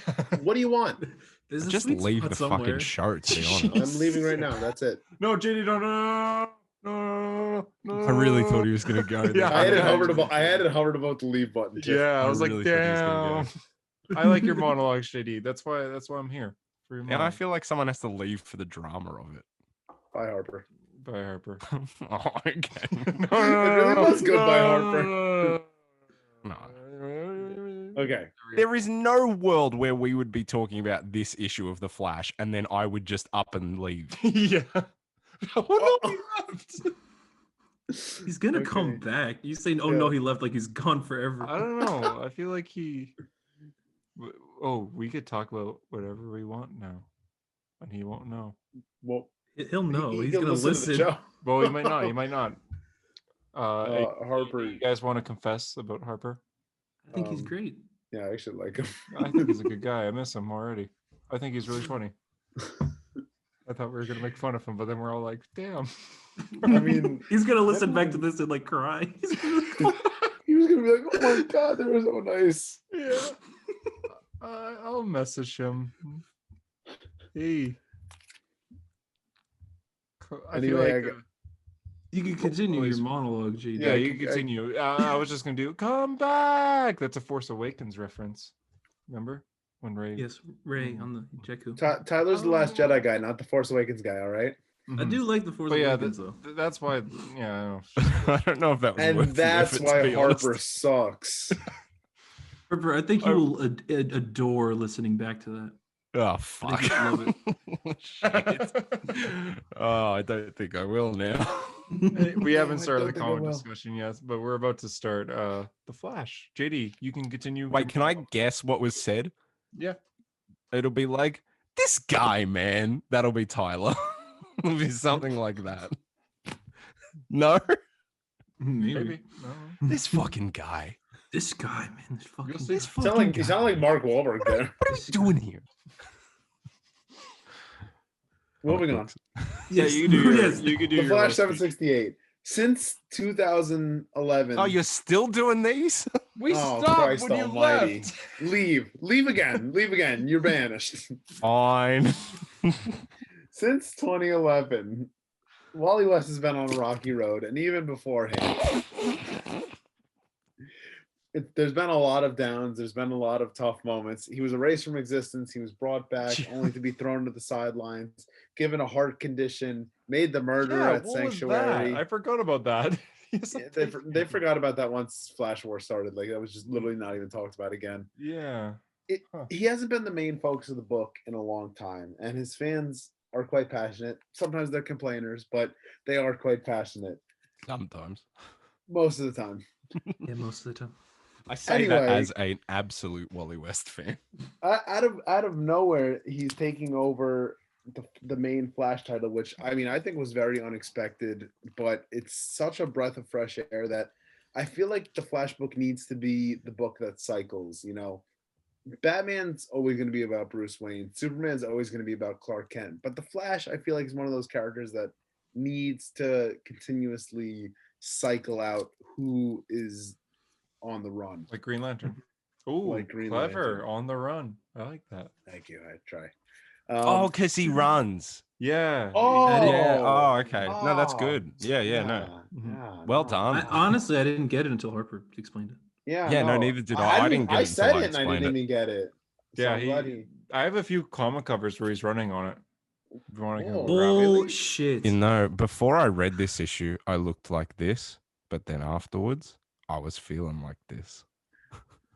What do you want? There's a Just sweet leave spot the somewhere. fucking show, to be honest. I'm leaving right now. That's it. No, JD, no. I really thought he was going to go there. Yeah, I had it know. hovered about the leave button. too. Yeah, I was really like, thought he was gonna damn. I like your monologues, JD. That's why I'm here. For your And I monologue. feel like someone has to leave for the drama of it. Bye, Harper. Bye, Harper. Oh, okay. It really was good by Harper. No. Okay. There is no world where we would be talking about this issue of The Flash and then I would just up and leave. Yeah. Oh, no, he left. He's gonna come Okay. back. You saying, "Oh no, Yeah. he left," like he's gone forever. I don't know. I feel like he. Oh, we could talk about whatever we want now, and he won't know. Well, He'll know. He's he'll gonna to the listen. show. Well, he might not. He might not. Harper. You guys want to confess about Harper? I think he's Um, great. Yeah, I actually like him. I think he's a good guy. I miss him already. I think he's really funny. I thought we were gonna make fun of him, but then we're all like, "Damn." I mean, He's gonna listen back to this and like cry. He's gonna like, he was gonna be like, "Oh my god, they were so nice." Yeah. I'll message him. Hey. I feel Anyway, like You can continue your monologue, JD. Yeah, you can continue. I was just gonna do "Come Back." That's a Force Awakens reference. Remember when Ray? Yes, Ray on the Jakku. Tyler's the Last Jedi guy, not the Force Awakens guy. All right. I do like the Force But yeah, Awakens though. that's why. Yeah, I don't know if that was And worth the that's effort, why to be Harper honest. sucks. Harper, I think you will adore listening back to that. Oh I fuck! think you'll love Shit. Oh, I don't think I will now. we haven't started the don't think I comic will. discussion yet, but we're about to start the Flash. JD, you can continue. Wait, can I guess what was said? Yeah. It'll be like, this guy, man. That'll be Tyler. It'll be something like that. No? Maybe. No. This fucking guy. This guy, man. This fucking see. This You fucking guy. sound like Mark Wahlberg there. What are we doing here? Moving on. Yeah, you can do your, you can do The your Flash roast speech. 768. Since 2011. Oh, you're still doing these? We Oh, stopped Christ when you almighty. left. Leave again. Leave again. You're banished. Fine. Since 2011, Wally West has been on a rocky road, and even beforehand, there's been a lot of downs. There's been a lot of tough moments. He was erased from existence. He was brought back only to be thrown to the sidelines, given a heart condition, made the murderer at what was Sanctuary. that? I forgot about that. Yeah, they forgot about that once Flash War started. Like, that was just literally not even talked about again. Yeah. He hasn't been the main focus of the book in a long time, and his fans are quite passionate. Sometimes they're complainers, but they are quite passionate Sometimes. most of the time. Yeah, most of the time. I say that Anyway. as an absolute Wally West fan. Out of nowhere, he's taking over the main Flash title, which I mean I think was very unexpected, but it's such a breath of fresh air that I feel like the Flash book needs to be the book that cycles. You know, Batman's always going to be about Bruce Wayne. Superman's always going to be about Clark Kent. But the Flash, I feel like, is one of those characters that needs to continuously cycle out who is on the run. Like Green Lantern. Oh, Like Green clever. Lantern. On the run. I like that. Thank you. I try. Oh, because he runs. Yeah. Oh, Yeah. Oh, okay. No, that's oh, good. Yeah, no. yeah, Well no. done. Honestly, I didn't get it until Harper explained it. Yeah, No, neither did I. I didn't get I it said until I it and I explained didn't it. even get it. So Yeah, I'm glad I have a few comic covers where he's running on it. If you want to Oh. grab it. Bullshit. You know, before I read this issue, I looked like this, but then afterwards, I was feeling like this.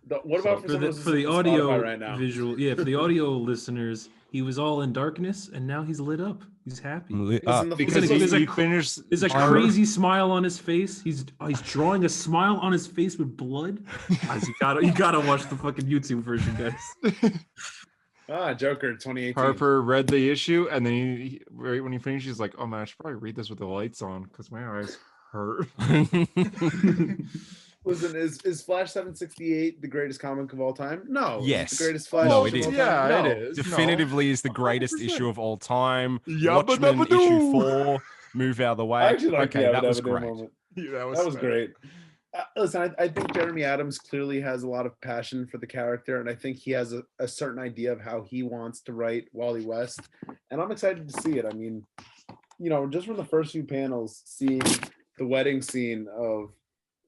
What about for, For someone the, for the listening to Spotify audio right now? visual, yeah, for the audio listeners, he was all in darkness and now he's lit up. He's happy. I'm lit Listen, up. the Because There's he a- finished. There's a Armor. crazy smile on his face. He's drawing a smile on his face with blood. Guys, you gotta watch the fucking YouTube version, guys. Joker 2018. Harper read the issue, and then right when he finished, he's like, "Oh man, I should probably read this with the lights on because my eyes hurt." Listen, is Flash 768 the greatest comic of all time? No. Is it Yes. the greatest Flash No, issue it of all is. time? Yeah, No. it is. Definitively is the greatest 100%. issue of all time. Yabba Watchmen dabba doo. issue 4. Move out of the way. I actually like Okay, the that was Yabba Dabba Doo great. moment. Yeah, That was great. Listen, I think Jeremy Adams clearly has a lot of passion for the character, and I think he has a certain idea of how he wants to write Wally West, and I'm excited to see it. I mean, you know, just from the first few panels, seeing the wedding scene of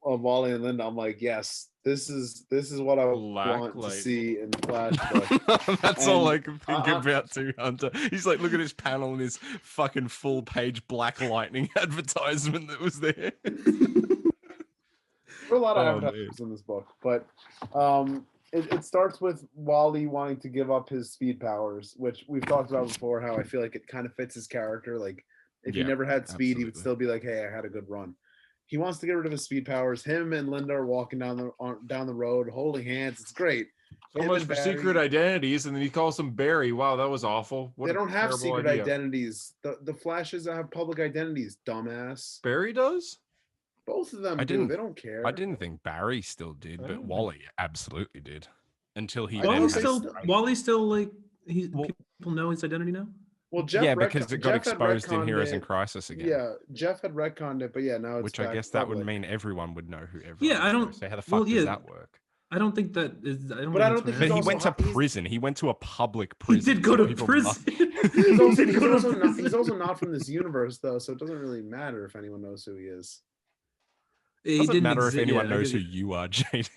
Wally and Linda, I'm like, yes, this is what I want to Blacklight. see in Flash book. That's all And, I can think about too, Hunter. He's like, look at his panel and his fucking full page Black Lightning advertisement that was there. There are a lot of Oh, advertisements in this book, but it starts with Wally wanting to give up his speed powers, which we've talked about before, how I feel like it kind of fits his character. Like, if he Yeah, never had speed, he would absolutely. still be like, hey, I had a good run. He wants to get rid of his speed powers. Him and Linda are walking down the road, holding hands. It's great. So Him much and for Barry- secret identities, and then he calls him Barry. Wow, that was awful. What They a don't have terrible secret idea. identities. The Flashes have public identities, dumbass. Barry does? Both of them I do. didn't- They don't care. I didn't think Barry still did, I but don't Wally absolutely did. Until he I then think Wally's they had still still- Wally's still like he's Well- people know his identity now. Well, Jeff yeah, because retcon- it got Jeff had exposed in retconned Heroes in it. Crisis again. Yeah, Jeff had retconned it, but yeah, now it's Which I back guess that would public. mean everyone would know who everyone Yeah, I is, don't- So how the fuck well, does yeah. that work? I don't think that is. I don't But I think don't that's think But right. he's he also went to he's- prison. He went to a public He prison. did go so to people prison. He's also, He did he's, go to also not, prison. he's also not from this universe, though, so it doesn't really matter if anyone knows who he is. He Doesn't didn't matter if exi- anyone yeah, I knows who get you are, JD.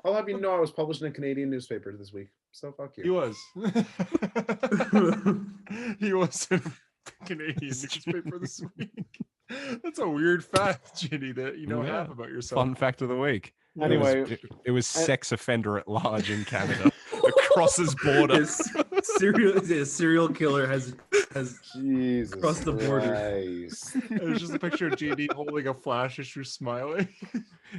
I'll have you know I was published in a Canadian newspaper this week, so fuck He you. was. He was in a Canadian newspaper this week. That's a weird fact, Ginny, that you know Yeah. half about yourself. Fun fact of the week. Anyway, it was sex offender at large in Canada. Crosses border. His serial killer has Jesus Across the border. Christ. It was just a picture of JD holding a flash issue smiling.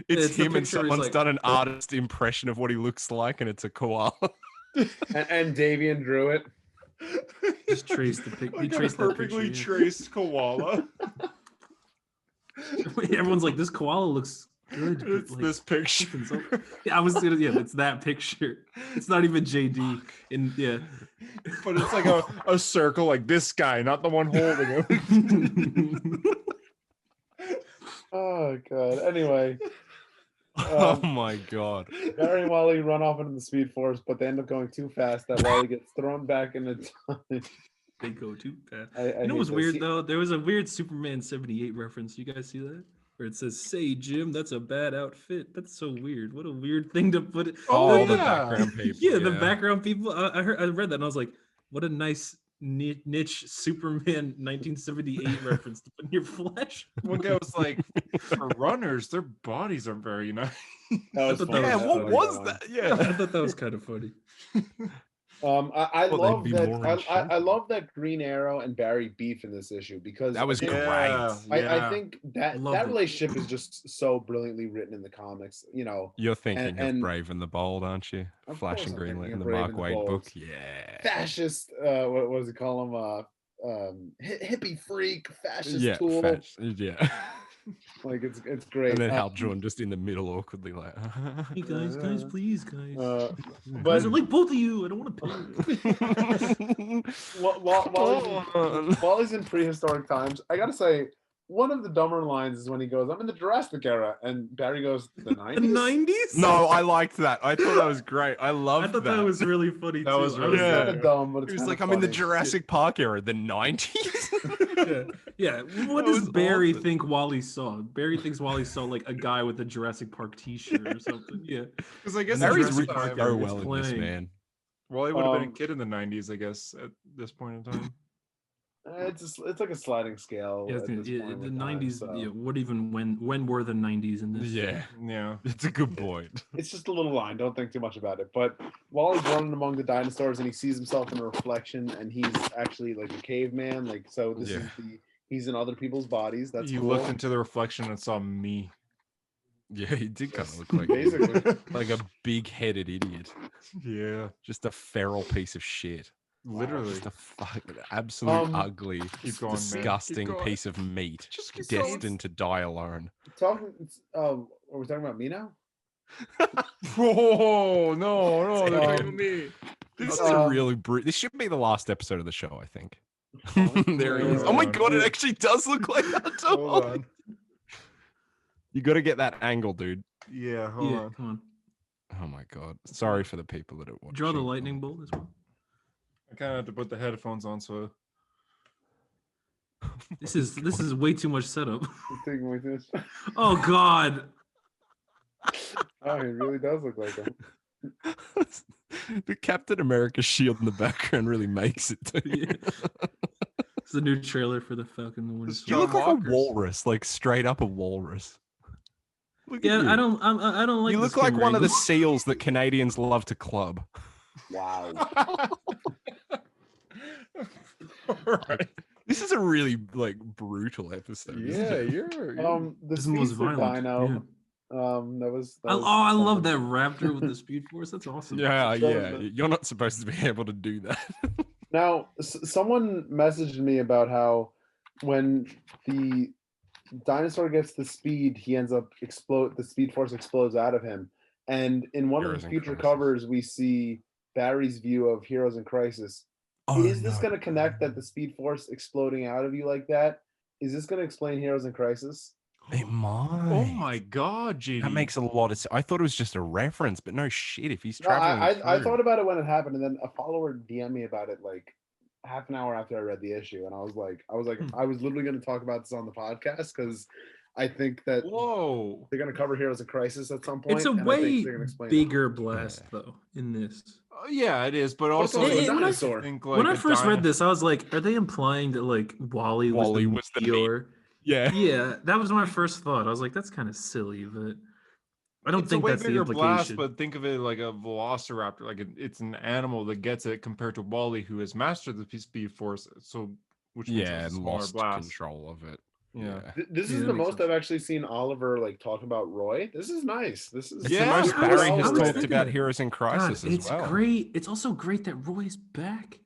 It's the him and picture where he's someone's like- done an artist impression of what he looks like, and it's a koala. And Davien drew it. just traced the pic. He Like a traced that perfectly picture. traced koala. Yeah. Everyone's like, this koala looks good. but, It's like, this picture. something's up. Yeah, I was gonna. Yeah, it's that picture. It's not even JD. Yeah. But it's like a circle, like this guy, not the one holding him. Oh god. Anyway, Oh my god. Barry and Wally run off into the Speed Force, but they end up going too fast that Wally gets thrown back into time. They go too fast. I You know hate what's this. weird though? There was a weird Superman 78 reference. You guys see that? Where it says, "Say Jim, that's a bad outfit." That's so weird. What a weird thing to put it. Oh, the yeah. background people. Yeah, the background people. I read that and I was like, what a nice niche Superman 1978 reference to put in your flesh. One guy was like, for runners, their bodies aren't very nice. That was thought funny. that Yeah, was what funny, was one. that? I Yeah. thought that was kind of funny. I Well, they'd love be that. more in I shape. love that Green Arrow and Barry beef in this issue because That was I think, great. I think that Loved that it. relationship is just so brilliantly written in the comics. You know, You're thinking and- of Brave and the Bold, aren't you? Of Flash course and I'm Green thinking in of the Brave Mark and the Waid Bold. book. Yeah. fascist. What was he call him? Hippie freak, fascist Yeah. tool. Yeah. Like it's great. And then Hal Jordan just in the middle awkwardly like Hey guys, please, guys. But Guys, I like both of you. I don't want to pick. while he's in prehistoric times, I gotta say, one of the dumber lines is when he goes, "I'm in the Jurassic era," and Barry goes, "The The 90s." 90s? No, I liked that. I thought that was great. I I loved thought that was really funny That too. was I really It's Yeah. kind of dumb, but it's He was kinda like, I'm in the funny. Jurassic Park era, the 90s. Yeah. What That does was Barry awesome. think Wally saw? Barry thinks Wally saw like a guy with a Jurassic Park T-shirt or something. Yeah. Because I guess Barry's Jurassic written Park Park so era, well it's in this, playing. man. Wally would have been a Um, kid in the 90s, I guess, at this point in time. It's like a sliding scale. Yeah, at this yeah, point the in time, 90s. so. Yeah, what even when were the 90s in this? Yeah, Yeah. it's a good point. It's just a little line. Don't think too much about it. But Wally's running among the dinosaurs and he sees himself in a reflection, and he's actually like a caveman. Like so, this Yeah. is he's in other people's bodies. That's You cool. looked into the reflection and saw me. Yeah, he did kind of look like Basically. like a big-headed idiot, Yeah. just a feral piece of shit. Literally. Just a fucking absolute ugly, Keep going, man. Keep disgusting going. piece of meat, Just keep going. destined to die alone. Talking. Are we talking about me now? Whoa, no, they're Um, talking to me. This is Um, a really this should be the last episode of the show, I think. Oh, There he is. hold Oh my on. god, it actually does look like that. Hold on. You got to get that angle, dude. Yeah, hold Yeah, on. come on. Oh my god. Sorry for the people that are watching. Draw the lightning bolt as well. I kind of have to put the headphones on, so This is way too much setup. He's taking away this. Oh God. Oh, he really does look like him. The Captain America shield in the background really makes it too. Yeah. It's the new trailer for the Falcon and the Winter This You Soldier. look like Walkers. a walrus, like straight up a walrus. Look at Yeah, you. I don't like. You the look like skin one of the wrinkles. seals that Canadians love to club. Wow. Alright. This is a really like brutal episode. isn't Yeah, it? you're The This is the most Speedster violent, Dino. That was. Oh, I love that something. raptor with the Speed Force. That's awesome. Yeah, So yeah. the- You're not supposed to be able to do that. Now, someone messaged me about how when the dinosaur gets the speed, he ends up explode. The Speed Force explodes out of him, and in one Heroes of the in future Crisis. covers, we see Barry's view of Heroes in Crisis. Is this going to connect that the Speed Force exploding out of you like that? Is this going to explain Heroes in Crisis? It might. Oh my god, JD. That makes a lot of sense. I thought it was just a reference, but no shit. If he's No, traveling, I through- thought about it when it happened, and then a follower DM'd me about it like half an hour after I read the issue, and I was like, I was literally going to talk about this on the podcast because I think that Whoa. they're going to cover Heroes in Crisis at some point. It's a and I think way they're gonna explain it. bigger blast though in this. Yeah, it is, but it's also also a when I- dinosaur. When I first read this, I was like, are they implying that like Wally was the meteor? Yeah. Yeah, that was my first thought. I was like, that's kind of silly, but I don't it's think a way that's the bigger implication. blast, but think of it like a velociraptor. Like it's an animal that gets it compared to Wally, who has mastered the Speed Force. So, which means Yeah, it's a and smaller lost blast. control of it. Yeah. This Yeah, is that the makes most sense. I've actually seen Oliver like talk about Roy. This is nice. This is It's Yeah, the most I was- Barry I has was talked thinking about that. Heroes in Crisis God, as it's well. great. It's also great that Roy's back,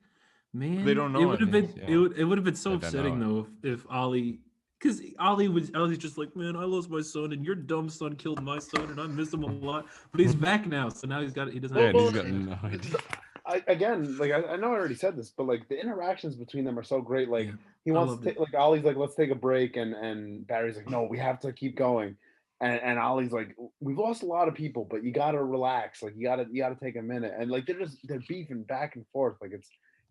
man. They don't know It would have any, been yeah. it would have been so They don't upsetting know though if Ollie, because Ollie's just like, man, I lost my son and your dumb son killed my son and I miss him a lot. But he's back now, so now he doesn't. Yeah, have and he's to- got no idea. I know I already said this, but like the interactions between them are so great. Like Yeah, he I wants loved to it. like Ollie's like, let's take a break, and Barry's like, no, we have to keep going. And Ollie's like, we've lost a lot of people, but you gotta relax. Like you gotta take a minute. And like they're beefing back and forth. Like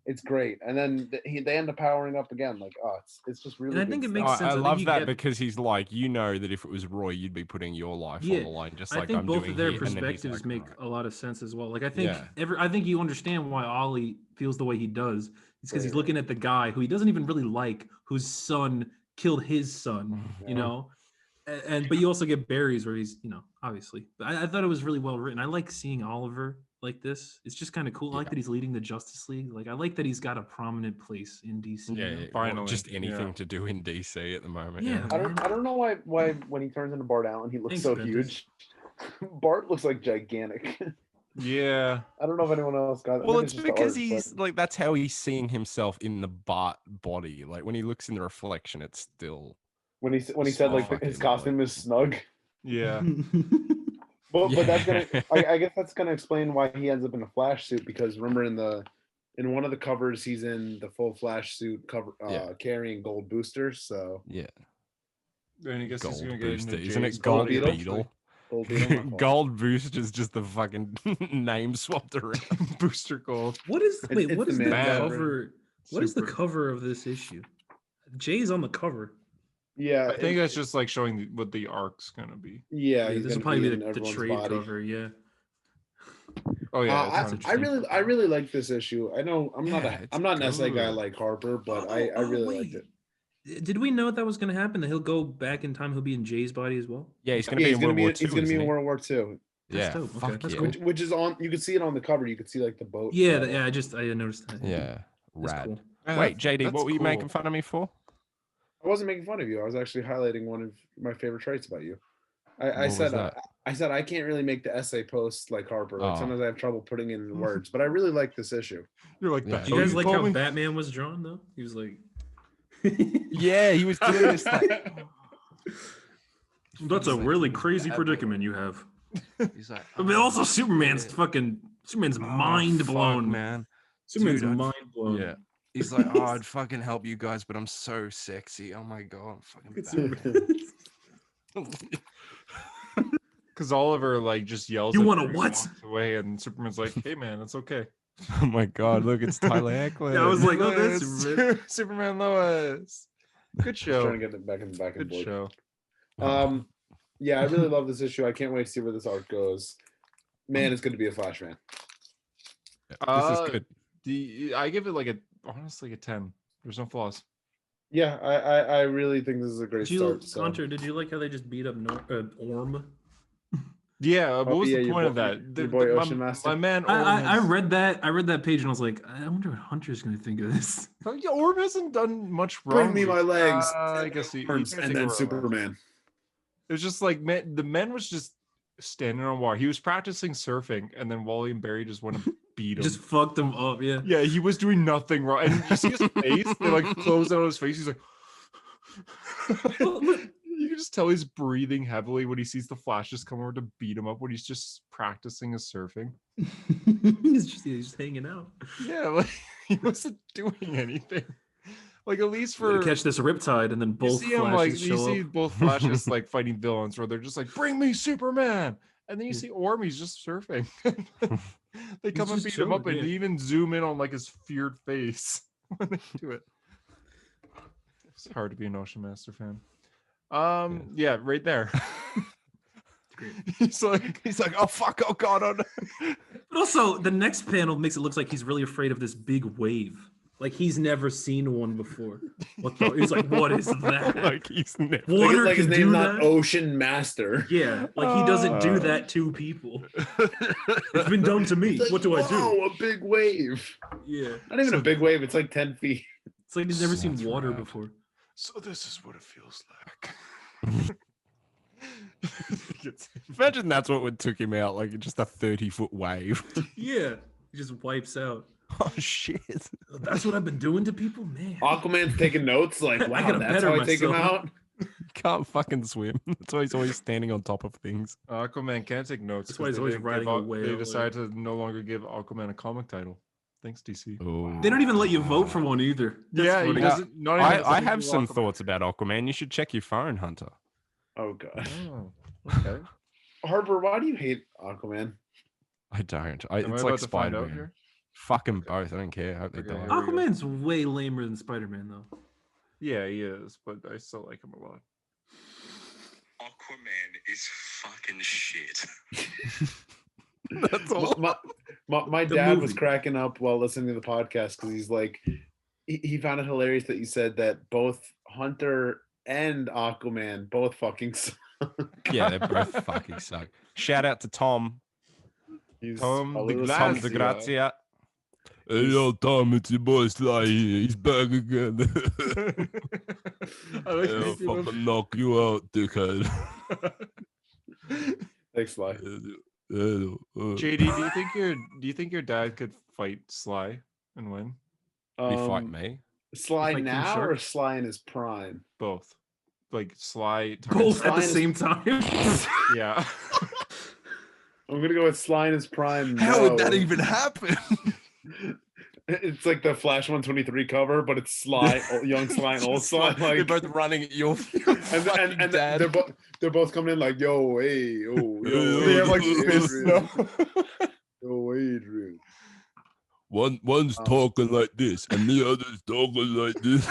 it's great. And then they end up powering up again. Like, oh, it's just really. And I good think it stuff. makes sense. I I think love you that get- because he's like, you know, that if it was Roy, you'd be putting your life Yeah, on the line, just I like think I'm both doing of their here. And then he's perspectives like, make "Right." a lot of sense as well. Like I think Yeah. I think you understand why Ollie feels the way he does. It's because he's Right. looking at the guy who he doesn't even really like, whose son killed his son. You Yeah. know, and but you also get Barry's where he's, obviously. But I thought it was really well written. I like seeing Oliver like this. It's just kind of cool. I like Yeah. that he's leading the Justice League. Like I like that he's got a prominent place in DC. Yeah, you know? yeah, Finally, just anything yeah. to do in DC at the moment. Yeah, I don't know why when he turns into Bart Allen he looks Thanks, so Prentice. huge. Bart looks like gigantic. Yeah. I don't know if anyone else got it. Well, Maybe it's just the because art, he's but- like, that's how he's seeing himself in the Bart body. Like when he looks in the reflection, it's still. when he said like fucking, his costume is snug. Yeah. But that's gonna Yeah. I guess that's gonna explain why he ends up in a Flash suit, because remember in one of the covers he's in the full Flash suit cover Yeah. carrying gold boosters. So Yeah. And I guess he's Gold gonna get booster. into Isn't Jay's it Gold body Beetle? Beetle? gold beetle, my fault. Gold Boost is just the fucking name swapped around. Booster Gold. What is It's- wait? it's What the is the man cover? What is the Super. cover of this issue? Jay's on the cover. Yeah, I think that's just like showing what the arc's gonna be. yeah. Yeah, he's this will gonna probably be in the everyone's trade body. cover. Yeah. Oh yeah, I, it's interesting. I really like this issue. I know I'm Yeah, it's not an SA guy good. like Harper, but I really liked it. Did we know that was going to happen? That he'll go back in time. He'll be in Jay's body as well. Yeah, he's gonna Yeah, be he's in gonna World be War he's II. gonna be isn't in he? World War II, That's Yeah, dope. Okay, fuck that's yeah. cool. which is on. You can see it on the cover. You can see like the boat. Yeah, uh, yeah. I noticed that. Yeah, That's rad. cool. Yeah, Wait, that's- JD, that's what were you cool. making fun of me for? I wasn't making fun of you. I was actually highlighting one of my favorite traits about you. I What was said that? I said I can't really make the essay posts like Harper. Like Oh. sometimes I have trouble putting it in words, but I really like this issue. You're like Yeah. that. Do you guys Oh, like call how me? Batman was drawn though? He was like, Yeah, he was doing this like. "That's a really crazy predicament you have." He's like, But also, Superman's Oh, mind fuck, blown. man. Superman's Dude, I'd- mind blown. Yeah. He's like, oh, I'd fucking help you guys, but I'm so sexy. Oh my god, I'm fucking It's Batman. Because Oliver like just yells. You at wanna him and what? walks away, and Superman's like, "Hey man, it's okay." Oh my god, look, it's Tyler Eklund. Yeah, I was like, oh, that's Lois, Superman. Superman Lois. Good Just trying show. to get it back and Good forth. show. Yeah, I really love this issue. I can't wait to see where this arc goes. Man, it's good to be a Flash fan. This Uh, is good. I give it like honestly a 10. There's no flaws. Yeah, I really think this is a great Did you, start. So. Hunter? Did you like how they just beat up Orm? Yeah, what was yeah, the your point of boy- that? your boy my, Ocean Master. my man Orm. I has- read that page and I was like, I wonder what Hunter's going to think of this. Oh, yeah, Orm hasn't done much wrong. Bring me my legs. I guess he and can't then take over a lot. Superman. It was just like the man was just standing on water. He was practicing surfing, and then Wally and Barry just want to beat him. Just fucked him up, yeah. Yeah, he was doing nothing wrong. And you see his face, they like close out his face. He's like, you can just tell he's breathing heavily when he sees the Flash just come over to beat him up when he's just practicing his surfing. he's just hanging out. Yeah, like he wasn't doing anything. Like at least We're for gonna catch this riptide, and then you both see 'em, like flashes you show see up. both flashes like fighting villains where they're just like, bring me Superman, and then you Yeah. see Ormy's just surfing. They He's come and just beat him up, chilling, and yeah. they even zoom in on like his feared face when they do it. It's hard to be an Ocean Master fan. Yeah, right there. Great. He's like, oh fuck, oh god, oh no. But also, the next panel makes it look like he's really afraid of this big wave. Like he's never seen one before. What the? He's like, what is that? Like he's never. Water like his can name's do not that. Ocean Master. Yeah, like he doesn't do that to people. It's been done to me. It's like, What do I do? Whoa, a big wave. Yeah, Not even a big wave. It's like 10 feet. it's like he's never seen That's water right. before. so this is what it feels like. Imagine that's what took him out, like just a 30-foot wave. Yeah, he just wipes out. Oh shit. That's what I've been doing to people, man. Aquaman's taking notes like, I wow, gotta that's better how I take him myself. out. Can't fucking swim. That's why he's always standing on top of things. Aquaman can't take notes. That's why 'cause he's they always didn't riding give a Aqu- whale, They like- decided to no longer give Aquaman a comic title. Thanks, DC. Oh. They don't even let you vote for one either. That's Yeah, he funny. doesn't. Not even I the have some Aquaman. thoughts about Aquaman. You should check your phone, Hunter. Oh god. Oh, okay. Harper, why do you hate Aquaman? I don't. Am I It's about like to find out Spider-Man. here? Fuck them both. I don't care. I hope they Okay, die. here we go. Aquaman's way lamer than Spider-Man, though. Yeah, he is, but I still like him a lot. Aquaman is fucking shit. That's all. My The dad was movie. cracking up while listening to the podcast because he's like, he found it hilarious that you said that both Hunter and Aquaman both fucking suck. Yeah, they both fucking suck. Shout out to Tom. He's Tom a little Tom Grazia. de Grazia. Hey, yo, Tom, it's your boy Sly here. He's back again. I like I'll this one. fucking knock you out, dickhead. Thanks, Sly. JD, do you think your dad could fight Sly and win? He fight me. Sly Like King now Shark? or Sly in his prime? Both, like Sly. Both at the Sly is- same time. Yeah. I'm gonna go with Sly in his prime. How would that no. even happen? It's like the Flash 123 cover, but it's Sly, young Sly and old Just Sly. they're Like, both running at your and dad. they're both coming in like, yo, hey, oh, yo, They have like fists. fists. Yo, Adrian. One's talking like this, and the other's talking like this.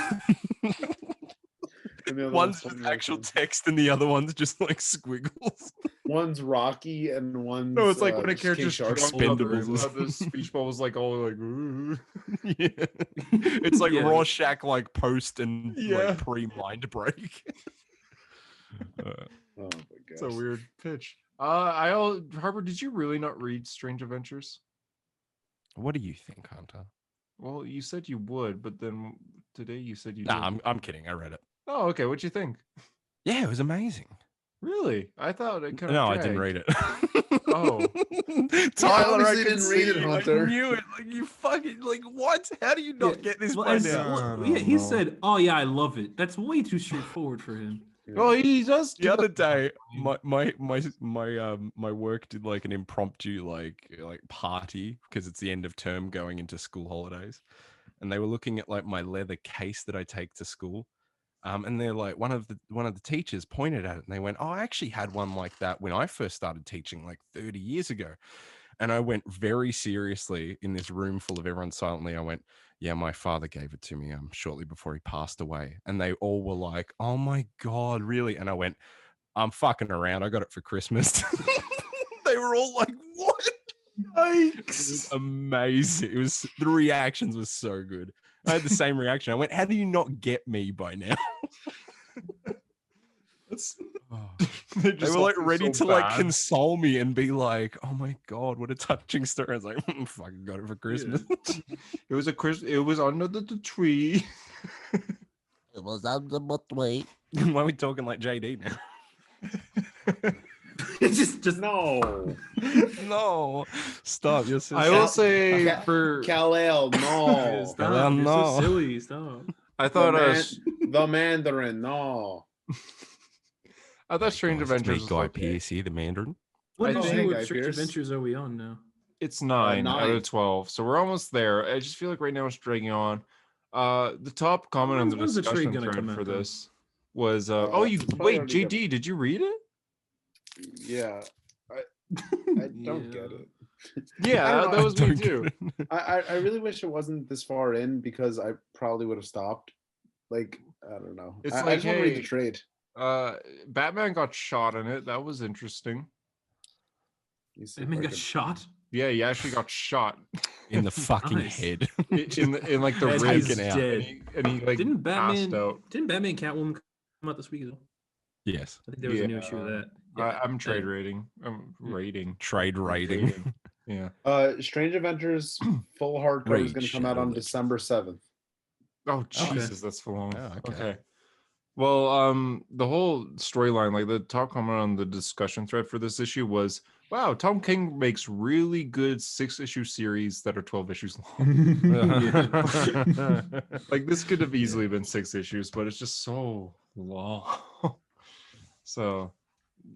And the other One's talking just like actual this. text and the other one's just like squiggles. One's Rocky and one's No, it's like when a just King character's Shark. drunk, Expendables. the speech bubbles like all like. Yeah. It's like Yeah. Rorschach like post and Yeah. like pre-mind break. Oh my god. It's a weird pitch. Harper, did you really not read Strange Adventures? What do you think, Hunter? Well, you said you would, but then today you said you Nah, didn't. I'm kidding. I read it. Oh, okay. What'd you think? Yeah, it was amazing. Really? I thought it kind of. No, I didn't read it. Oh. Tyler, I obviously can didn't read it, see, Hunter. I knew it. Like you fucking like what? How do you not Yeah, get this Well, by as- now? well, No, yeah, he no. said, "Oh yeah, I love it." That's way too straightforward for him. Well, he does. The other day, my work did like an impromptu like party because it's the end of term going into school holidays, and they were looking at like my leather case that I take to school, and they're like one of the teachers pointed at it and they went, "Oh, I actually had one like that when I first started teaching like 30 years ago," and I went very seriously in this room full of everyone silently. I went, "Yeah, my father gave it to me shortly before he passed away," and they all were like, "Oh my god, really?" And I went, "I'm fucking around. I got it for Christmas." They were all like, "What?" It was amazing. It was the reactions were so good. I had the same reaction. I went, "How do you not get me by now?" They were like ready to like console me and be like, "Oh my god, what a touching story." I was like, "Fucking got it for Christmas." It was It was under the tree. It was on the way. Why are we talking like JD now? It's just No. No, stop. You're so I will sad. say Ca- for Kal-El, no. stop. Well, You're no. so silly. Stop. I thought The Mandarin, no. I thought Strange Guys, it's me, Adventures was Guy okay. Pearce, the Mandarin. What I issue think- of Guy Strange Pearce. Adventures are we on now? It's 9 out 9. of 12, so we're almost there. I just feel like right now it's dragging on. The top comment on the When's the trade discussion gonna thread come for out, though? this was it's probably already JD, did you read it? Yeah, I don't get it. I Yeah, don't know, that was me Don't too. get it. I really wish it wasn't this far in because I probably would have stopped. Like, I don't know. It's I like, just want to read the hey, trade. Batman got shot in it. That was interesting. Let me see if Batman I got can- shot. Yeah, he actually got shot In the fucking Nice. head. in like the And ribs, he's Taken out. dead. and he like Didn't passed out. Batman Catwoman come out this week as well? Yes. I think there was a new issue of that. I'm trade rating. I'm rating. Trade rating. Yeah. Strange Adventures full hardcover is going to come out on Rage. December 7th. Oh Jesus, that's for long. Oh, okay. Okay. Well, the whole storyline, like the top comment on the discussion thread for this issue was, "Wow, Tom King makes really good 6-issue series that are 12 issues long." Like this could have easily been 6 issues, but it's just so long. So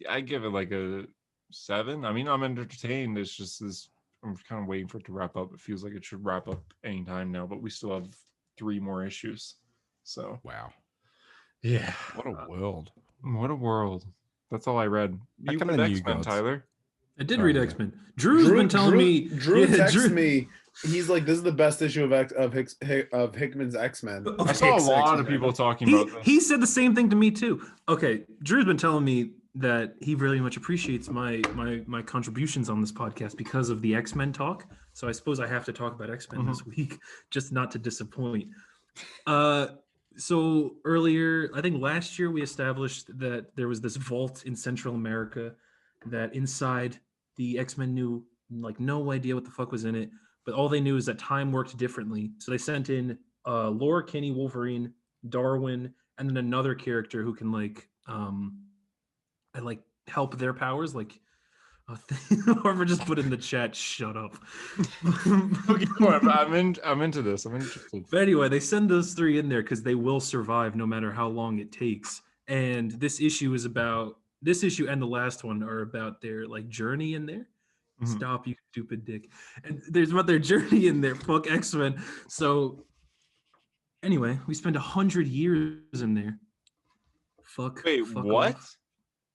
I give it like a 7. I mean, I'm entertained. It's just this. I'm kind of waiting for it to wrap up. It feels like it should wrap up anytime now, but we still have 3 more issues. So Wow. yeah, What a world. what a world. That's all I read. How You come read the new X-Men, gods- Tyler? I did Oh, read yeah. X-Men. Drew's been telling me. Drew yeah, texts Drew- me. He's like, "This is the best issue of Hickman's X-Men." Okay. I saw a Hicks lot of X-Men. people talking about this. He said the same thing to me too. Okay, Drew's been telling me that he really much appreciates my contributions on this podcast because of the X-Men talk. So I suppose I have to talk about X-Men this week, just not to disappoint. So earlier, I think last year, we established that there was this vault in Central America that inside the X-Men knew like no idea what the fuck was in it, but all they knew is that time worked differently. So they sent in Laura Kinney, Wolverine, Darwin, and then another character who can like help their powers. Like, Harper just put in the chat, "Shut up." Okay, whatever. I'm into this. I'm interested. But anyway, they send those 3 in there because they will survive no matter how long it takes. And this issue and the last one are about their like journey in there. Mhm. Stop, you stupid dick. And there's about their journey in there. Fuck X-Men. So anyway, we spend 100 years in there. Fuck. Wait, fuck what? off.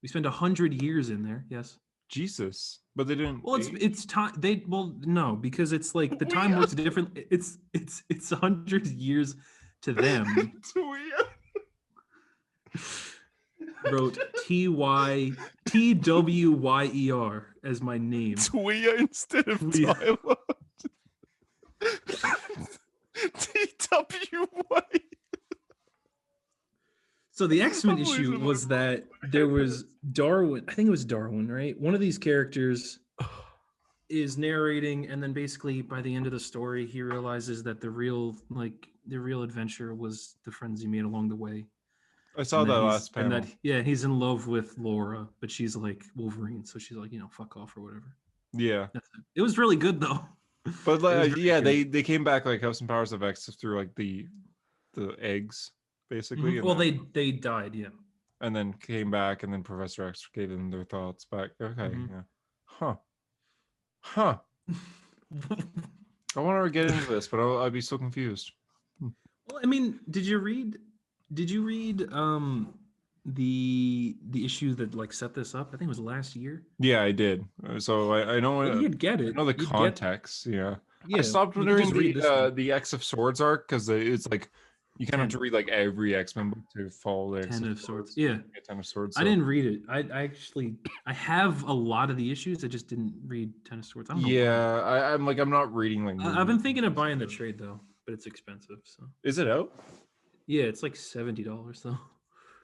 We spend 100 years in there. Yes. Jesus. But they didn't. Well, it's time. No, because it's like the time works different. It's 100 years to them. Wrote TWYER as my name. Twia instead of Twia. Tyler. TWY. So the X-Men issue Unbelievable. was that there was Darwin. I think it was Darwin, right? One of these characters is narrating, and then basically by the end of the story, he realizes that the real adventure was the friends he made along the way. I saw And that that last and panel. he's in love with Laura, but she's like Wolverine, so she's like, fuck off or whatever. Yeah, That's it. It was really good though. but was like, really yeah, good. they came back like have some powers of X through like the eggs, basically. and Well, then- they died, yeah. and then came back, and then Professor X gave them their thoughts back. Okay, Mhm. yeah, huh. I want to get into this, but I'd be so confused. Well, I mean, did you read the issue that like set this up? I think it was last year. Yeah, I did. So I know. Well, you'd get I it. know the You'd get- context. Yeah. Yeah, I stopped you could during just read this one. the X of Swords arc because it's like you kind of have to read like every X-Men book to follow the X Ten of Swords. Yeah. Ten of Swords. I so- didn't read it. I actually have a lot of the issues. I just didn't read Ten of Swords. I don't know why. Yeah, I'm not reading like. I've been thinking of buying the trade though, but it's expensive. So Is it out? yeah, it's like $70 though.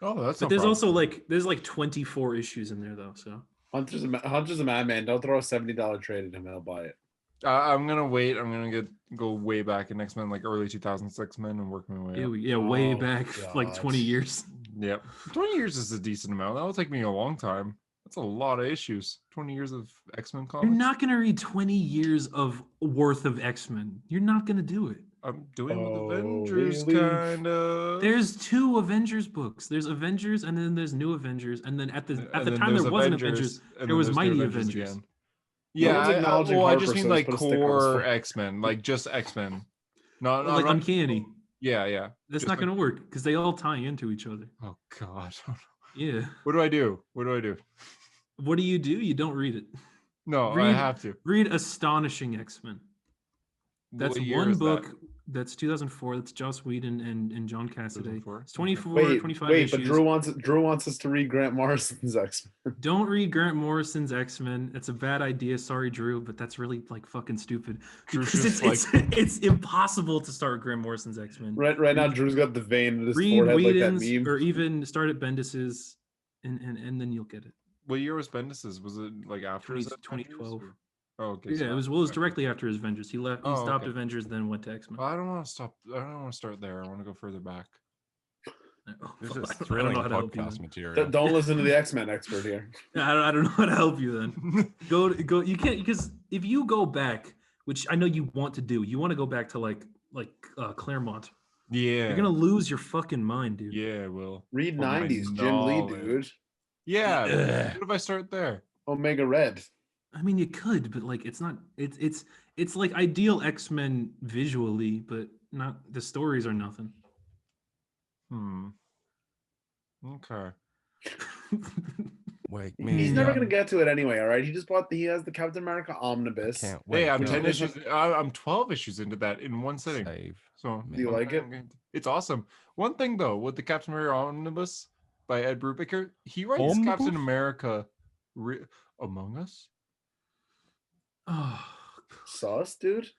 Oh, that's. But there's also there's 24 issues in there though. So Hunter's a madman. Don't throw a $70 trade at him. I'll buy it. I'm gonna wait. I'm gonna go way back in X-Men, like early 2000s X-Men, and work my way up. yeah, way Oh, back like 20 God. years. Yep. 20 years is a decent amount. That'll take me a long time. That's a lot of issues. 20 years of X-Men comics. You're not gonna read 20 years of worth of X-Men. You're not gonna do it. I'm doing with Oh, Avengers, really? kind of. There's 2 Avengers books. There's Avengers, and then there's New Avengers, and then at the time there wasn't Avengers. and there was there's the Mighty Avengers. No one's Yeah, acknowledging well, I Harper, just so mean let's like put a sticker on his core foot. X-Men, like just X-Men. Not Like not- Uncanny. Yeah. That's Just not like- going to work because they all tie into each other. Oh God. Yeah. What do I do? What do? You don't read it. No, I Read- have to. Read Astonishing X-Men. That's What year one is that? book. That's 2004. That's Joss Whedon and John Cassaday. 2004? It's 24, Wait, 25 wait, issues. but Drew wants us to read Grant Morrison's X-Men. Don't read Grant Morrison's X-Men. It's a bad idea. Sorry, Drew, but that's really like fucking stupid. Drew's Because just it's impossible to start Grant Morrison's X-Men. Right now, Drew's got the vein in his Read forehead like that Whedon's meme. or even start at Bendis's, and then you'll get it. What year was Bendis's? Was it like after his 2012. Avengers, or- Oh, okay. Yeah, so it was after. directly after his Avengers. He left. He Oh, stopped okay. Avengers, then went to X-Men. I don't want to stop. I don't want to start there. I want to go further back. Oh, This fuck, is I don't thrilling know how to help you. podcast Then. material. Don't listen to the X-Men expert here. I don't know how to help you then. Go. You can't because if you go back, which I know you want to do, you want to go back to like Claremont. Yeah. You're gonna lose your fucking mind, dude. Yeah, Will. Read For my 90s Jim Lee, knowledge. dude. Yeah. Ugh. What if I start there? Omega Red. I mean, you could, but like, it's not. It's like ideal X-Men visually, but not the stories are nothing. Okay. Wake He's me never up. gonna get to it anyway. All right, he has the Captain America omnibus. Can't Hey, wait. I'm Which 10 is- issues. I'm 12 issues into that in one sitting. Save. So Do you like it? It's awesome. One thing though, with the Captain America omnibus by Ed Brubaker, he writes Omnibus? Captain America Among Us. Oh, Sauce, dude.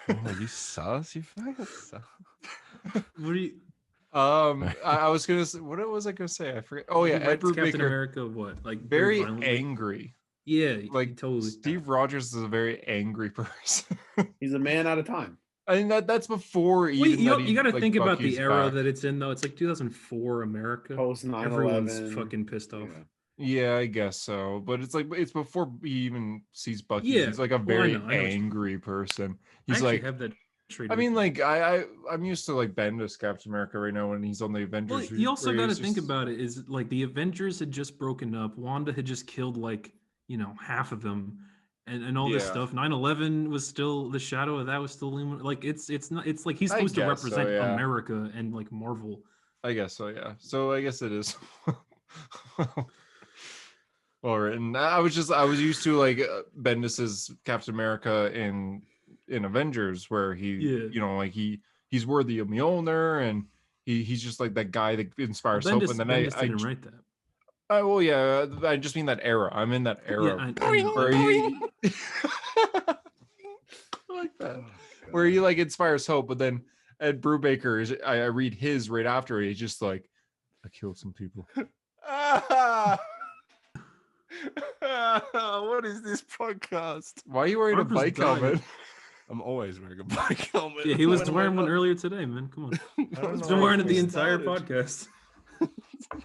Oh, you sus? You fucking sus. what do you? I was gonna say, what was I gonna say? I forget. Oh yeah, He Ed writes Captain Brubaker, America. What like very violently? angry. Yeah, Like totally. Steve Rogers is a very angry person. He's a man out of time. I mean that's before Wait, even that you got to like, think about Bucky's the era back. that it's in, though. It's like 2004 America. Post 9/11. Everyone's fucking pissed off. Yeah, I guess so. But it's like it's before he even sees Bucky. Yeah, He's like a well, I very know what you mean. angry person. I He's actually like have that trait. I mean, like I'm used to like Bendis Captain America right now when he's on the Avengers. well, you also where got to he's think just- about it. Is like the Avengers had just broken up. Wanda had just killed like half of them, and all this Yeah. stuff. 9/11 was still the shadow of that was still looming. Like it's not. It's like he's I supposed to guess so, represent yeah. America and like Marvel. I guess so, yeah. So I guess it is. Well written. I was used to like Bendis's Captain America in Avengers, where he, Yeah. like he's worthy of Mjolnir, and he's just like that guy that inspires hope. Bendis, And then Bendis I didn't write that. well, yeah, I just mean that era. I'm in that era. Yeah, I know. Where he, I like that. Where he like inspires hope, but then Ed Brubaker is I read his right after. He's just like, I killed some people. What is this podcast? Why are you wearing Harper's a bike dying. helmet? I'm always wearing a bike helmet. Yeah, he was When am I wearing one not- earlier today, man. Come on. I don't He's know been how wearing it the we entire started. podcast.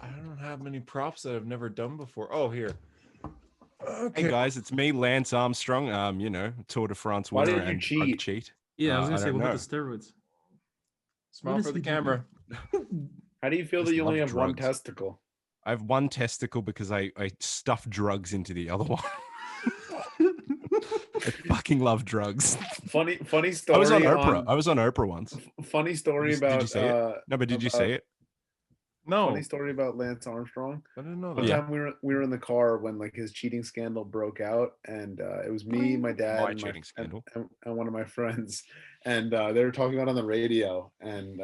I don't have many props that I've never done before. Oh, here. Hey guys, it's me, Lance Armstrong. Tour de France Why winner did you and cheat? drug cheat. Yeah, I was I gonna say, don't what about know. the steroids? Smile What for is the he doing? camera. How do you feel Just that you only love have one drugs. testicle? I have one testicle because I stuffed drugs into the other one. I fucking love drugs. Funny story. I was on Oprah. I was on Oprah once. Funny story Did you about. say it? No, but did you say it? No, Funny story about Lance Armstrong. I didn't know One that. Yeah. time we were in the car when like his cheating scandal broke out, and it was me, my dad, My and, cheating scandal. and one of my friends, and they were talking about it on the radio, and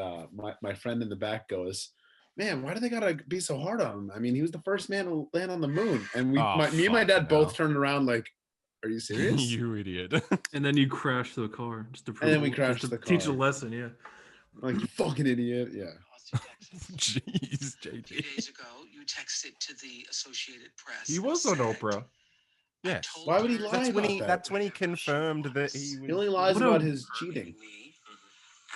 my friend in the back goes, "Man, why do they gotta be so hard on him? I mean, he was the first man to land on the moon." And Oh, me and my dad fuck both no. turned around like, "Are you serious?" You idiot. And then you crash the car just to prove then we just crashed to the teach a car. lesson. Yeah. Like, you fucking idiot. Yeah. Jeez, A few JJ. days ago, you texted to the Associated Press. He and was on said, Oprah. "I Yes. told Why would he her lie That's when about he. that? That's when he confirmed that he He only was. lies What a- about his cheating.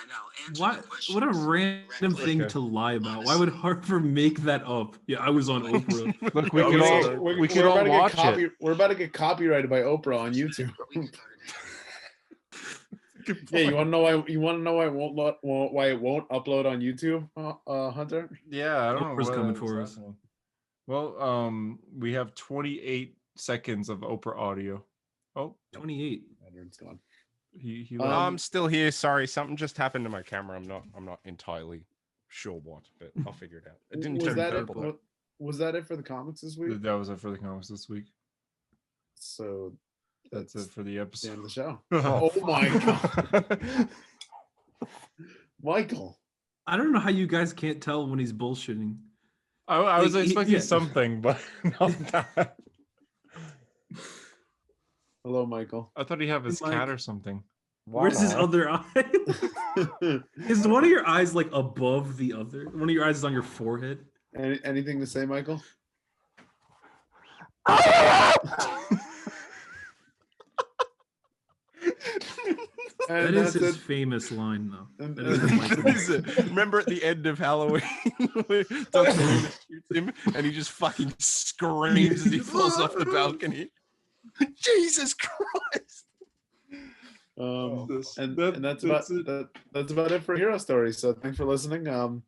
And I'll answer What? the questions What a random directly. thing Okay. to lie about. Why would Harper make that up? Yeah, I was on Oprah. Look, we No, can we're- all we're- we can we're all about to get watch it. We're about to get copyrighted by Oprah on YouTube. Yeah, you want to know why? You want to know why it won't upload on YouTube, Hunter? Yeah, I don't know. Oprah's what coming is for us. happening. Well, we have 28 seconds of Oprah audio. Oh, 28. It's gone. He I'm still here. Sorry, something just happened to my camera. I'm not entirely sure what, but I'll figure it out. It didn't Was turn that purple. it? Was that it for the comics this week? that was it for the comics this week. So That's it for the the episode. end of the show. Oh, Oh my god, Michael! I don't know how you guys can't tell when he's bullshitting. I was Like, expecting yeah. something, but not that. Hello, Michael. I thought he'd have his Mike. cat or something. Where's his other eye? Is one of your eyes like above the other? One of your eyes is on your forehead. Anything to say, Michael? That And is that's his it. famous line, though. And- That is and- Michael. What is it? Remember at the end of Halloween where Dr. Loomis shoots him and he just fucking screams as he falls off the balcony? Jesus Christ! And that's about that's about it for Hero Stories. So thanks for listening.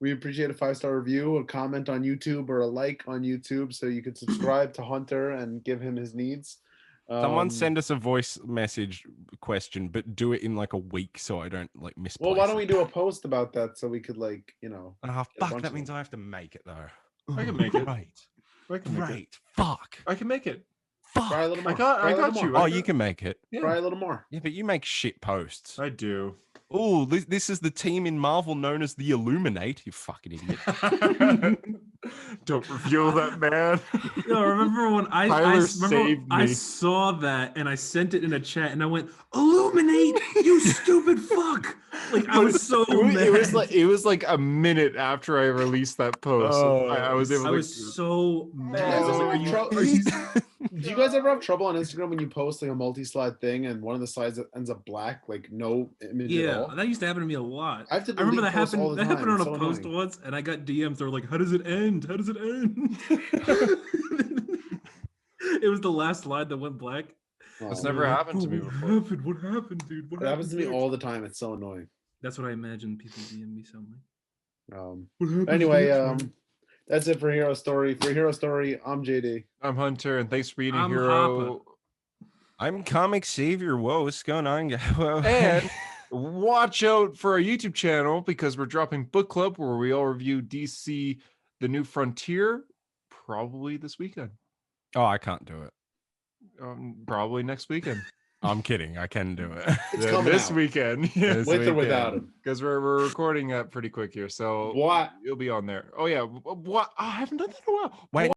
We appreciate a 5-star review, a comment on YouTube, or a like on YouTube, so you can subscribe to Hunter and give him his needs. Someone send us a voice message question, but do it in like a week so I don't like misplace Well, why don't it. we do a post about that so we could Oh, get a fuck, bunch that of means them. I have to make it though. I can make it. Great. I can make it. Great. Fuck. I can make it. Fuck. Try a little more. I got Try a little you. more. Oh, you can make it. Try a little more. Yeah, but you make shit posts. I do. Oh, this is the team in Marvel known as the Illuminate. You fucking idiot. Don't reveal that, man. No, remember when Tyler saved I me. saw that and I sent it in a chat and I went, "Illuminate, you stupid fuck!" Like I was so mad. It was like a minute after I released that post. Oh, I was able I to. was so Do you guys ever mad. have do you guys ever have trouble on Instagram when you post like a multi-slide thing and one of the slides ends up black, like no image at Yeah, all? that used to happen to me a lot. I have to I remember delete that posts all happened. the That happened time. on a It's so post annoying. once, and I got DMs. They were like, "How does it end? How does it end?" It was the last slide that went black. That's Oh, never Like, happened to me What before. happened? What happened, dude? What It happens to me happened all the time. It's so annoying. That's what I imagine people DM me something. What happens anyway, that's it for Hero Story. For Hero Story, I'm JD. I'm Hunter, and thanks for being a I'm hero. I'm Comic Savior. Whoa, what's going on? Whoa. And watch out for our YouTube channel because we're dropping book club where we all review DC The New Frontier probably this weekend. Oh, I can't do it. Probably next weekend. I'm kidding. I can do it. It's Yeah, coming this out. weekend. This With or without weekend. him. Because we're recording pretty quick here. So What? you'll be on there. Oh yeah. What? I haven't done that in a while. Wait,